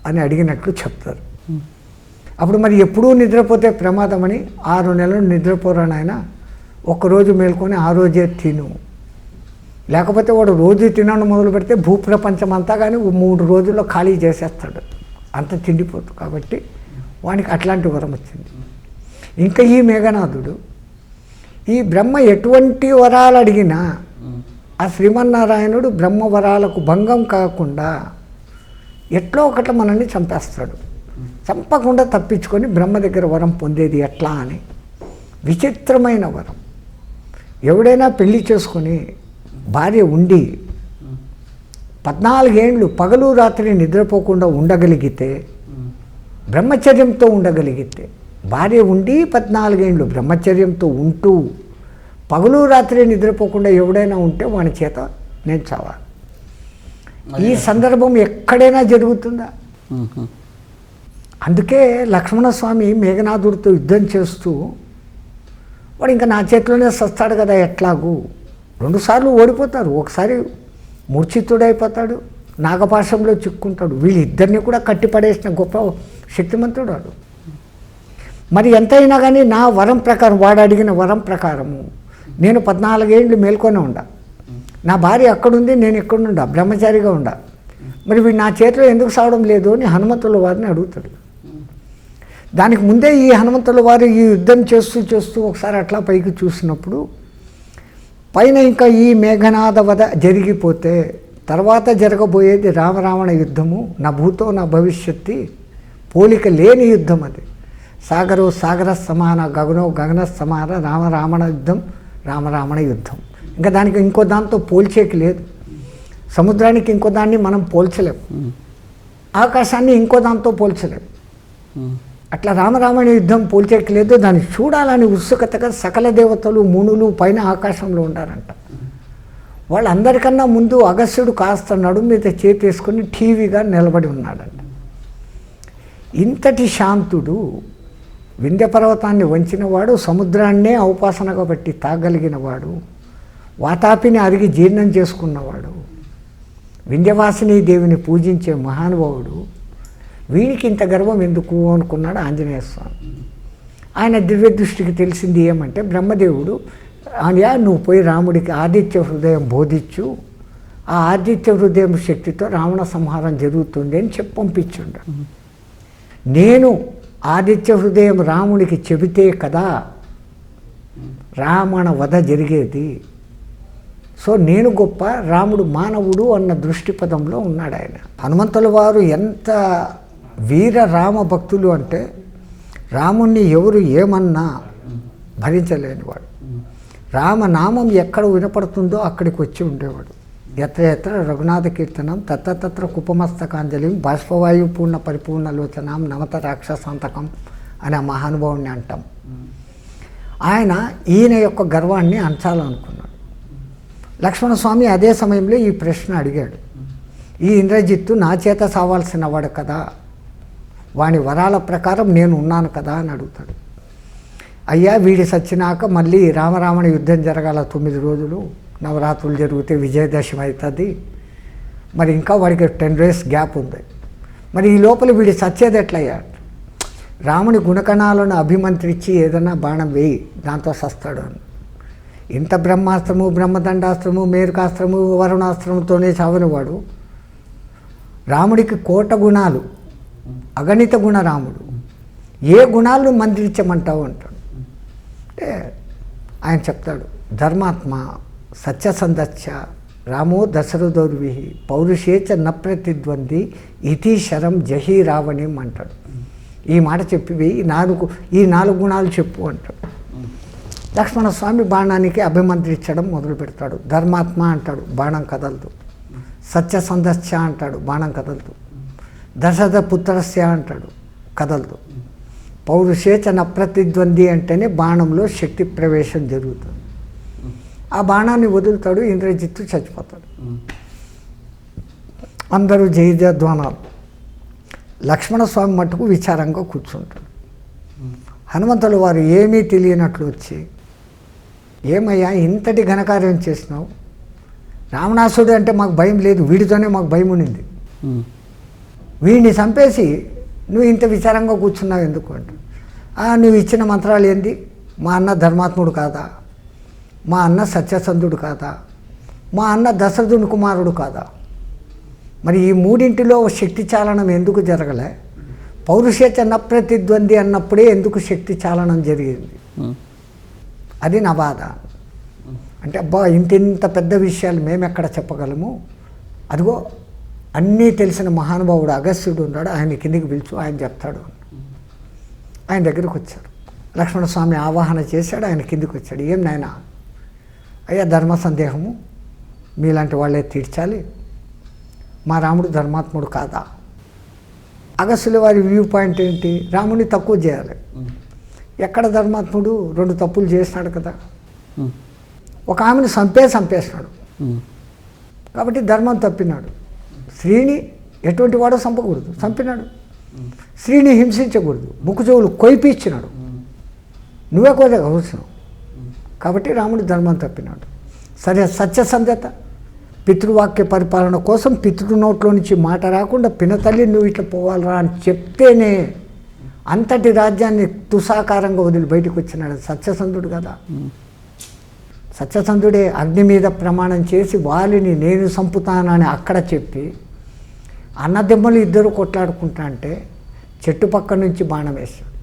అని అడిగినట్లు చెప్తారు. అప్పుడు మరి ఎప్పుడూ నిద్రపోతే ప్రమాదమని 6 నెలలు నిద్రపోరాను ఆయన. ఒక్కరోజు మేల్కొని ఆ రోజే తిను, లేకపోతే వాడు రోజు తినడం మొదలు పెడితే భూప్రపంచం అంతా కానీ 3 రోజుల్లో ఖాళీ చేసేస్తాడు, అంత తిండిపోతు. కాబట్టి వానికి అట్లాంటి వరం వచ్చింది. ఇంకా ఈ మేఘనాథుడు ఈ బ్రహ్మ ఎటువంటి వరాలు అడిగినా ఆ శ్రీమన్నారాయణుడు బ్రహ్మ వరాలకు భంగం కాకుండా ఎట్లో ఒకట మనల్ని చంపేస్తాడు. చంపకుండా తప్పించుకొని బ్రహ్మ దగ్గర వరం పొందేది ఎట్లా అని విచిత్రమైన వరం. ఎవడైనా పెళ్లి చేసుకొని భార్య ఉండి 14 ఏళ్ళు పగలు రాత్రి నిద్రపోకుండా ఉండగలిగితే, బ్రహ్మచర్యంతో ఉండగలిగితే, భార్య ఉండి 14 ఏళ్ళు బ్రహ్మచర్యంతో ఉంటూ పగలు రాత్రి నిద్రపోకుండా ఎవడైనా ఉంటే వాని చేత నేను చావాలి. ఈ సందర్భం ఎక్కడైనా జరుగుతుందా? అందుకే లక్ష్మణస్వామి మేఘనాథుడితో యుద్ధం చేస్తూ వాడు ఇంకా నా చేతిలోనే సస్తాడు కదా ఎట్లాగూ. 2 సార్లు ఓడిపోతారు. ఒకసారి మూర్ఛితుడైపోతాడు, నాగపాశంలో చిక్కుంటాడు. వీళ్ళిద్దరిని కూడా కట్టిపడేసిన గొప్ప శక్తిమంతుడు వాడు. మరి ఎంతైనా కానీ నా వరం ప్రకారం, వాడు అడిగిన వరం ప్రకారము నేను 14 ఏళ్ళు మేల్కొనే ఉండా. నా భార్య అక్కడుంది, నేను ఎక్కడుండా, బ్రహ్మచారిగా ఉండా. మరి వీడు నా చేతిలో ఎందుకు సావడం లేదు అని హనుమంతుల వారిని అడుగుతాడు. దానికి ముందే ఈ హనుమంతుల వారు ఈ యుద్ధం చేస్తూ చేస్తూ ఒకసారి అట్లా పైకి చూసినప్పుడు పైన ఇంకా ఈ మేఘనాథ వధ జరిగిపోతే తర్వాత జరగబోయేది రామరావణ యుద్ధము. నా భూతో నా భవిష్యత్తు పోలిక లేని యుద్ధం అది. సాగరో సాగర సమాన, గగనో గగన సమాన, రామరావణ యుద్ధం రామరావణ యుద్ధం. ఇంకా దానికి ఇంకో దాంతో పోల్చేకి లేదు. సముద్రానికి ఇంకో దాన్ని మనం పోల్చలేము, ఆకాశాన్ని ఇంకో దాంతో పోల్చలేము. అట్లా రామరావణ యుద్ధం పోల్చేకి లేదు. దాన్ని చూడాలని ఉత్సుకతగా సకల దేవతలు మునులు పైన ఆకాశంలో ఉండారంట. వాళ్ళందరికన్నా ముందు అగస్త్యుడు కాస్త నడుము మీద చేతేసుకొని టీవీగా నిలబడి ఉన్నాడంట. ఇంతటి శాంతుడు, వింధ్య పర్వతాన్ని వంచినవాడు, సముద్రాన్నే ఔపాసనగా బట్టి తాగలిగినవాడు, వాతాపిని అరిగి జీర్ణం చేసుకున్నవాడు, వింధ్యవాసిని దేవిని పూజించే మహానుభావుడు, వీనికి ఇంత గర్వం ఎందుకు అనుకున్నాడు ఆంజనేయ స్వామి. ఆయన దివ్య దృష్టికి తెలిసింది ఏమంటే, బ్రహ్మదేవుడు అయ్యా నువ్వు పోయి రాముడికి ఆదిత్య హృదయం బోధించు, ఆ ఆదిత్య హృదయం శక్తితో రావణ సంహారం జరుగుతుంది అని చెప్పి పంపించుండ. నేను ఆదిత్య హృదయం రాముడికి చెబితే కదా రావణ వధ జరిగేది. సో నేను గొప్ప, రాముడు మానవుడు అన్న దృష్టి పదంలో ఉన్నాడు ఆయన. హనుమంతుల వారు ఎంత వీర రామ భక్తులు అంటే, రాముణ్ణి ఎవరు ఏమన్నా భరించలేనివాడు. రామనామం ఎక్కడ వినపడుతుందో అక్కడికి వచ్చి ఉండేవాడు. ఎత్ర ఎత్ర రఘునాథ కీర్తనం తత్ర కుపమస్తకాంజలిం బాష్పవాయు పూర్ణ పరిపూర్ణ లోచనం నమత రాక్షసాంతకం అనే మహానుభావుని అంటాం. ఆయన ఈయన యొక్క గర్వాన్ని అంచాలనుకున్నాడు. లక్ష్మణస్వామి అదే సమయంలో ఈ ప్రశ్న అడిగాడు. ఈ ఇంద్రజిత్తు నా చేత సావాల్సిన వాడు కదా, వాని వరాల ప్రకారం నేను ఉన్నాను కదా అని అడుగుతాడు. అయ్యా వీడి సచ్చినాక మళ్ళీ రామరావణ యుద్ధం జరగాల 9 రోజులు, నవరాత్రులు జరిగితే విజయదశమి అవుతుంది, మరి ఇంకా వాడికి 10 days గ్యాప్ ఉంది. మరి ఈ లోపల వీడి సచ్చేది ఎట్లయ్యా? రాముని గుణకణాలను అభిమంత్రించి ఏదైనా బాణం వేయి, దాంతో సస్తాడు అని. ఇంత బ్రహ్మాస్త్రము, బ్రహ్మదండాస్త్రము, మేరుకాస్త్రము, వరుణాస్త్రముతోనే చావనివాడు రాముడికి 1,000,000 గుణాలు, అగణిత గుణ రాముడు, ఏ గుణాలను మంత్రించమంటావు అంటాడు. అంటే ఆయన చెప్తాడు, ధర్మాత్మ సత్యసంధచ్చ రామో దశరథోర్వి పౌరుషేచ న ప్రతిద్వంది ఇతి శరం జహీ రావణిం అంటాడు. ఈ మాట చెప్పి ఈ 4 గుణాలు చెప్పు అంటాడు. లక్ష్మణస్వామి బాణానికి అభిమంత్రించడం మొదలు పెడతాడు. ధర్మాత్మ అంటాడు, బాణం కదలదు. సత్యసంధచ్చ అంటాడు, బాణం కదలదు. దశరథ పుత్రస్య అంటాడు, కదలదు. పౌరుషేచ న ప్రతిద్వంది అంటేనే బాణంలో శక్తి ప్రవేశం జరుగుతుంది. ఆ బాణాన్ని వదులుతాడు, ఇంద్రజిత్తు చచ్చిపోతాడు. అందరూ జయజయధ్వానాలు. లక్ష్మణస్వామి మట్టుకు విచారంగా కూర్చుంటాడు. హనుమంతుల వారు ఏమీ తెలియనట్లు వచ్చి, ఏమయ్యా ఇంతటి ఘనకార్యం చేసినావు, రావణాసుడు అంటే మాకు భయం లేదు, వీడితోనే మాకు భయం ఉండింది, వీడిని చంపేసి నువ్వు ఇంత విచారంగా కూర్చున్నావు ఎందుకు అంటే, నువ్వు ఇచ్చిన మంత్రాలు ఏంది, మా అన్న ధర్మాత్ముడు కాదా, మా అన్న సత్యసంధుడు కాదా, మా అన్న దశరథుని కుమారుడు కాదా, మరి ఈ మూడింటిలో శక్తి చాలనం ఎందుకు జరగలే, పౌరుషేచ న ప్రతిద్వంది అన్నప్పుడే ఎందుకు శక్తి చాలనం జరిగింది, అది నా బాధ. అంటే అబ్బా ఇంత పెద్ద విషయాలు మేము ఎక్కడ చెప్పగలము, అదిగో అన్నీ తెలిసిన మహానుభావుడు అగస్త్యుడు ఉన్నాడు, ఆయన కిందికి పిలుచు, ఆయన చెప్తాడు. ఆయన దగ్గరికి వచ్చాడు. లక్ష్మణస్వామి ఆవాహన చేశాడు, ఆయన కిందికి వచ్చాడు. ఏం నాయనా, అయ్యా ధర్మ సందేహము మీలాంటి వాళ్ళే తీర్చాలి, మా రాముడు ధర్మాత్ముడు కాదా? అగస్త్యుల వారి వ్యూ పాయింట్ ఏంటి, రాముడిని తక్కువ చేయాలి. ఎక్కడ ధర్మాత్ముడు 2 తప్పులు చేసినాడు కదా, ఒక ఆమెను చంపేసినాడు కాబట్టి ధర్మం తప్పినాడు. స్త్రీని ఎటువంటి వాడో చంపకూడదు, చంపినాడు. స్త్రీని హింసించకూడదు, ముక్కు చెవులు కొయిపించినాడు, నువ్వే కోరవచ్చును కాబట్టి రాముడు ధర్మం తప్పినాడు. సరే సత్యసంధత, పితృవాక్య పరిపాలన కోసం పితృ నోట్లో నుంచి మాట రాకుండా పినతల్లి నువ్వు ఇట్లా పోవాలరా అని చెప్తేనే అంతటి రాజ్యాన్ని తుసాకారంగా వదిలి బయటకు వచ్చినాడు. సత్యసంధుడు కదా, సత్యసంధుడే అగ్ని మీద ప్రమాణం చేసి వాలిని నేను చంపుతానని అక్కడ చెప్పి, అన్నదెమ్మలు ఇద్దరు కొట్లాడుకుంటా అంటే చెట్టు పక్క నుంచి బాణం వేశాడు.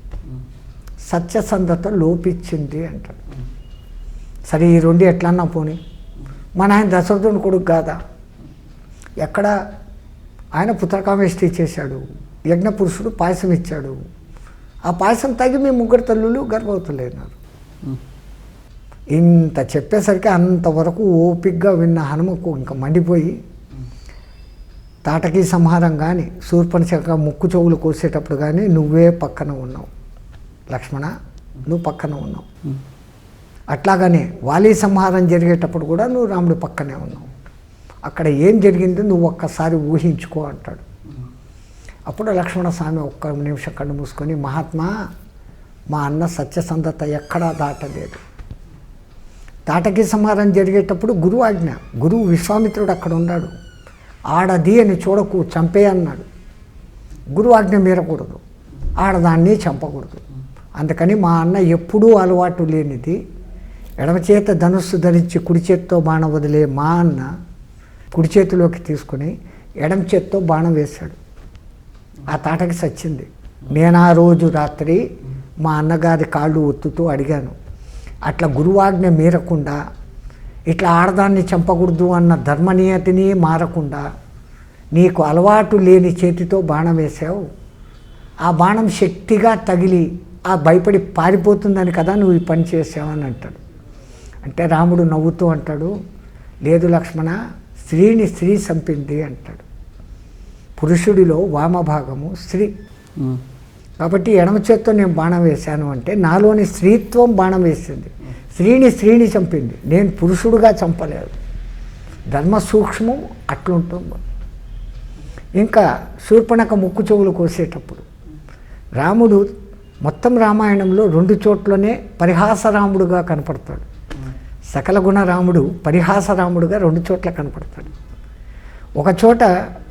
సత్యసంధత లోపించింది అంటాడు. సరే ఈ 2 ఎట్లన్నా పోనీ, మన ఆయన దశరథుని కొడుకు కాదా, ఎక్కడ ఆయన పుత్రకామేష్టి చేశాడు, యజ్ఞపురుషుడు పాయసం ఇచ్చాడు, ఆ పాయసం తాగి మీ 3 తల్లులు గర్భవతులైనారు. ఇంత చెప్పేసరికి అంతవరకు ఓపిగ్గా విన్న హనుమకు ఇంకా మండిపోయి తాటకీ సంహారం కానీ శూర్పణఖ ముక్కు చెవులు కోసేటప్పుడు కానీ నువ్వే పక్కన ఉన్నావు లక్ష్మణ, నువ్వు పక్కన ఉన్నావు. అట్లాగనే వాలి సంహారం జరిగేటప్పుడు కూడా నువ్వు రాముడి పక్కనే ఉన్నావు. అక్కడ ఏం జరిగిందో నువ్వు ఒక్కసారి ఊహించుకో అంటాడు. అప్పుడు లక్ష్మణ స్వామి ఒక్క నిమిషం కళ్ళు మూసుకొని, మహాత్మా, మా అన్న సత్యసంధత ఎక్కడా దాటలేదు. తాటకీ సంహారం జరిగేటప్పుడు గురువు ఆజ్ఞ, గురువు విశ్వామిత్రుడు అక్కడ ఉన్నాడు. ఆడది అని చూడకు, చంపే అన్నాడు. గురువు ఆజ్ఞ మీరకూడదు, ఆడదాన్ని చంపకూడదు. అందుకని మా అన్న ఎప్పుడూ అలవాటు లేనిది ఎడమ చేత ధనుస్సు ధరించి కుడి చేత్తో బాణం వదిలే మా అన్న కుడి చేతిలోకి తీసుకుని ఎడమ చేత్తో బాణం వేశాడు. ఆ తాటకి సచ్చింది. నేను ఆ రోజు రాత్రి మా అన్నగారి కాళ్ళు ఒత్తుతూ అడిగాను, అట్లా గురువాజ్ఞ మీరకుండా, ఇట్లా ఆడదాన్ని చంపకూడదు అన్న ధర్మనియతిని మారకుండా నీకు అలవాటు లేని చేతితో బాణం వేసావు. ఆ బాణం శక్తిగా తగిలి ఆ భయపడి పారిపోతుందని కదా నువ్వు ఈ పని చేసావని అంటాడు. అంటే రాముడు నవ్వుతూ అంటాడు, లేదు లక్ష్మణ, స్త్రీని స్త్రీ చంపింది అంటాడు. పురుషుడిలో వామభాగము స్త్రీ. కాబట్టి ఎడమ చేత్తో నేను బాణం వేశాను అంటే నాలోని స్త్రీత్వం బాణం వేసింది. స్త్రీని చంపింది, నేను పురుషుడుగా చంపలేదు. ధర్మ సూక్ష్మం అట్లుంటుంది. ఇంకా శూర్పణఖ ముక్కు చెవులు కోసేటప్పుడు రాముడు మొత్తం రామాయణంలో 2 చోట్లనే పరిహాసరాముడుగా కనపడతాడు. సకల గుణ రాముడు పరిహాసరాముడుగా 2 చోట్ల కనపడతాడు. ఒక చోట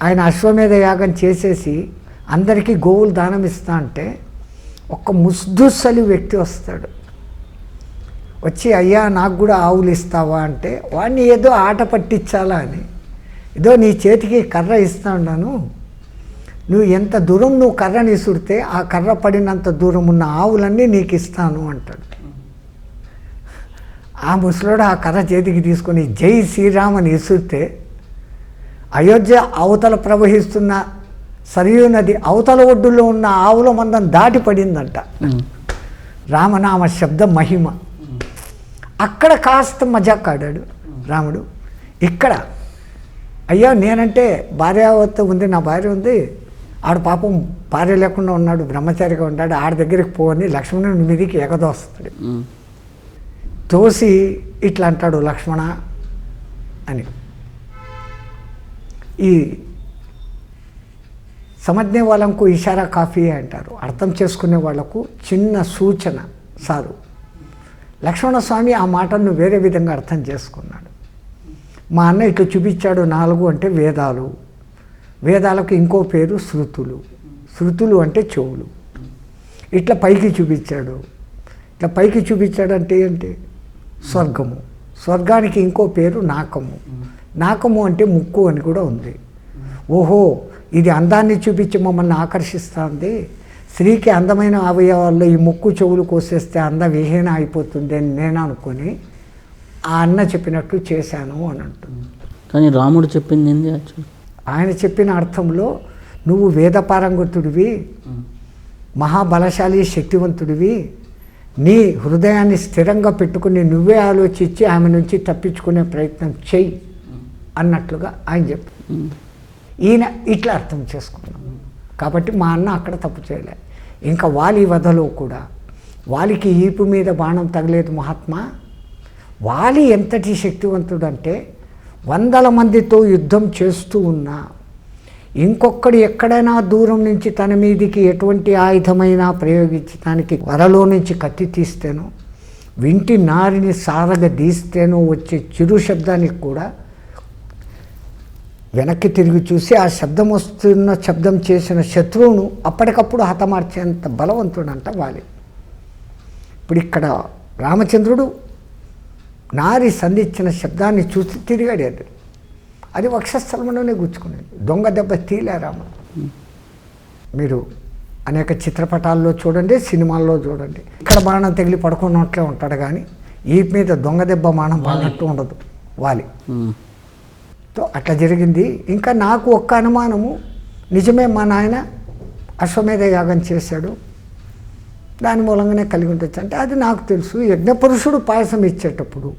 ఆయన అశ్వమేధ యాగం చేసేసి అందరికీ గోవులు దానం ఇస్తా అంటే ఒక ముస్దుసలి వ్యక్తి వస్తాడు. వచ్చి, అయ్యా నాకు కూడా ఆవులు ఇస్తావా అంటే, వాడిని ఏదో ఆట పట్టించాలా అని, ఏదో నీ చేతికి కర్ర ఇస్తా ఉన్నాను, నువ్వు ఎంత దూరం నువ్వు కర్రని ఇసుడితే ఆ కర్ర పడినంత దూరం ఉన్న ఆవులన్నీ నీకు ఇస్తాను అంటాడు. ఆ ముసలోడు ఆ కర్ర చేతికి తీసుకొని జై శ్రీరామ్ అని ఇసుడితే అయోధ్య అవతల ప్రవహిస్తున్న సరియు నది అవతల ఒడ్డులో ఉన్న ఆవుల మందం దాటి పడిందంట. రామనామ శబ్ద మహిమ. అక్కడ కాస్త మజాక్ ఆడాడు రాముడు. ఇక్కడ అయ్యా నేనంటే భార్యావత ఉంది, నా భార్య ఉంది, ఆడు పాపం భార్య లేకుండా ఉన్నాడు, బ్రహ్మచారిగా ఉన్నాడు, ఆడ దగ్గరికి పోని లక్ష్మణుని మీదికి ఎగదోస్తాడు. తోసి ఇట్లా అంటాడు, లక్ష్మణ అని. ఈ సమజ్ఞ వాళ్ళకు ఇషారా కాఫీ అంటారు, అర్థం చేసుకునే వాళ్లకు చిన్న సూచన సారు. లక్ష్మణస్వామి ఆ మాటను వేరే విధంగా అర్థం చేసుకున్నాడు. మా అన్న ఇట్లా చూపించాడు 4 అంటే వేదాలు, వేదాలకు ఇంకో పేరు శృతులు, శృతులు అంటే చెవులు. ఇట్లా పైకి చూపించాడు, ఇట్లా పైకి చూపించాడు అంటే ఏంటి? స్వర్గము. స్వర్గానికి ఇంకో పేరు నాకము, నాకము అంటే ముక్కు అని కూడా ఉంది. ఓహో, ఇది అందాన్ని చూపించి మమ్మల్ని ఆకర్షిస్తుంది, స్త్రీకి అందమైన అవయవాల్లో ఈ ముక్కు చెవులు కోసేస్తే అందవిహీన అయిపోతుంది అని నేను అనుకొని ఆ అన్న చెప్పినట్టు చేశాను అని అంటుంది. కానీ రాముడు చెప్పింది ఏంది? ఆయన చెప్పిన అర్థంలో నువ్వు వేదపారంగతుడివి, మహాబలశాలి శక్తివంతుడివి, నీ హృదయాన్ని స్థిరంగా పెట్టుకుని నువ్వే ఆలోచించి ఆమె నుంచి తప్పించుకునే ప్రయత్నం చెయ్యి అన్నట్లుగా ఆయన చెప్పి ఈయన ఇట్లా అర్థం చేసుకున్నాం. కాబట్టి మా అన్న అక్కడ తప్పు చేయలే. ఇంకా వాలి వధలో కూడా వాలికి ఈపు మీద బాణం తగలేదు మహాత్మా. వాలి ఎంతటి శక్తివంతుడు అంటే 100 మందితో యుద్ధం చేస్తూ ఉన్నా ఇంకొకడు ఎక్కడైనా దూరం నుంచి తన మీదికి ఎటువంటి ఆయుధమైనా ప్రయోగించడానికి వరలో నుంచి కత్తి తీస్తేనో వింటి నారిని సారగదీస్తేనో వచ్చే చిరు శబ్దానికి కూడా వెనక్కి తిరిగి చూసి ఆ శబ్దం వస్తున్న శబ్దం చేసిన శత్రువును అప్పటికప్పుడు హతమార్చేంత బలవంతుడంట వాలి. ఇప్పుడు ఇక్కడ రామచంద్రుడు నారి సంధించిన శబ్దాన్ని చూసి తిరిగాడు. అది వక్షస్థలంలోనే గుచ్చుకునేది. దొంగ దెబ్బ తీలే రాముడు. మీరు అనేక చిత్రపటాల్లో చూడండి, సినిమాల్లో చూడండి, ఇక్కడ బాణం తగిలి పడుకున్నట్లే ఉంటాడు కానీ ఈ మీద దొంగ దెబ్బ బాణం పడినట్టు ఉండదు వాలి. అట్లా జరిగింది. ఇంకా నాకు ఒక్క అనుమానము, నిజమే మా నాయన అశ్వమేధ యాగం చేశాడు, దాని మూలంగానే కలిగి ఉండొచ్చు అంటే అది నాకు తెలుసు. యజ్ఞపురుషుడు పాయసం ఇచ్చేటప్పుడు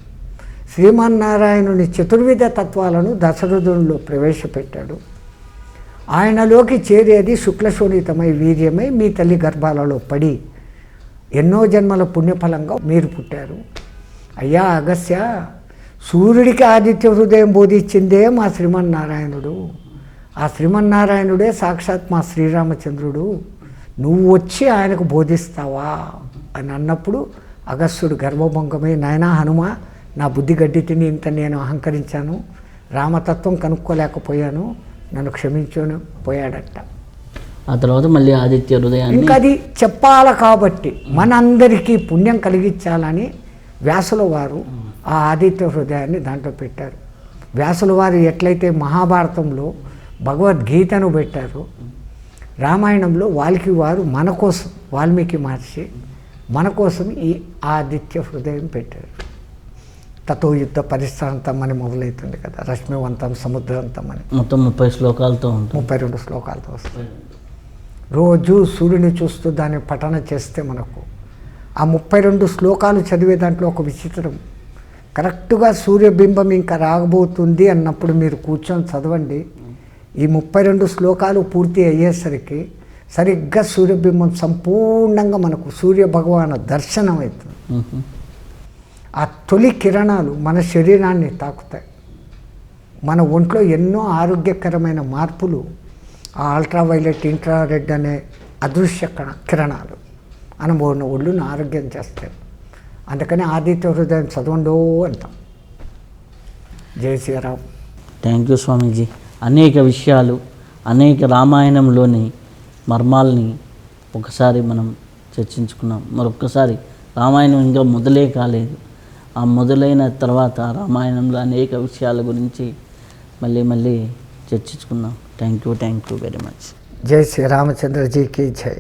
శ్రీమన్నారాయణుని చతుర్విధ తత్వాలను దశరథునిలో ప్రవేశపెట్టాడు. ఆయనలోకి చేరేది శుక్లశోణితమై వీర్యమై మీ తల్లి గర్భాలలో పడి ఎన్నో జన్మల పుణ్యఫలంగా మీరు పుట్టారు. అయ్యా అగస్య, సూర్యుడికి ఆదిత్య హృదయం బోధించిందే మా శ్రీమన్నారాయణుడు. ఆ శ్రీమన్నారాయణుడే సాక్షాత్ మా శ్రీరామచంద్రుడు. నువ్వు వచ్చి ఆయనకు బోధిస్తావా అని అన్నప్పుడు అగస్త్యుడు గర్వభంగమై, నాయనా హనుమ, నా బుద్ధి గడ్డి తిని ఇంత నేను అహంకరించాను, రామతత్వం కనుక్కోలేకపోయాను, నన్ను క్షమించుని పోయాడట. ఆ తర్వాత మళ్ళీ ఆదిత్య హృదయాన్ని ఇంకా అది చెప్పాలి కాబట్టి మనందరికీ పుణ్యం కలిగించాలని వ్యాసుల వారు ఆ ఆదిత్య హృదయాన్ని దాంట్లో పెట్టారు. వ్యాసుల వారు ఎట్లయితే మహాభారతంలో భగవద్గీతను పెట్టారు, రామాయణంలో వాల్మీకి మహర్షి మన కోసం ఈ ఆదిత్య హృదయం పెట్టారు. తతో యుద్ధ పరిశ్రాంతం అని మొదలవుతుంది కదా, రశ్మివంతం సముద్రవంతం అని మొత్తం 30 శ్లోకాలతో ఉంటుంది. 32 శ్లోకాలతో వస్తుంది. రోజు సూర్యుని చూస్తూ దాన్ని పఠన చేస్తే మనకు ఆ 32 శ్లోకాలు చదివే దాంట్లో ఒక విచిత్రం, కరెక్ట్గా సూర్యబింబం ఇంకా రాగబోతుంది అన్నప్పుడు మీరు కూర్చొని చదవండి. ఈ 32 శ్లోకాలు పూర్తి అయ్యేసరికి సరిగ్గా సూర్యబింబం సంపూర్ణంగా మనకు సూర్య భగవాను దర్శనం అవుతుంది. ఆ తొలి కిరణాలు మన శరీరాన్ని తాకుతాయి. మన ఒంట్లో ఎన్నో ఆరోగ్యకరమైన మార్పులు ఆ అల్ట్రావైలెట్, ఇంట్రారెడ్ అనే అదృశ్య కిరణాలు అనుభవం ఒళ్ళును ఆరోగ్యం చేస్తాయి. అందుకని ఆదిత్య హృదయం చదవండో అంటాం. జై శ్రీరామ్. థ్యాంక్ యూ స్వామీజీ. అనేక విషయాలు, అనేక రామాయణంలోని మర్మాల్ని ఒకసారి మనం చర్చించుకున్నాం. మరొక్కసారి రామాయణం ఇంకా మొదలే కాలేదు. ఆ మొదలైన తర్వాత రామాయణంలో అనేక విషయాల గురించి మళ్ళీ చర్చించుకుందాం. Thank you very much. జై శ్రీరామచంద్రజీకి జై.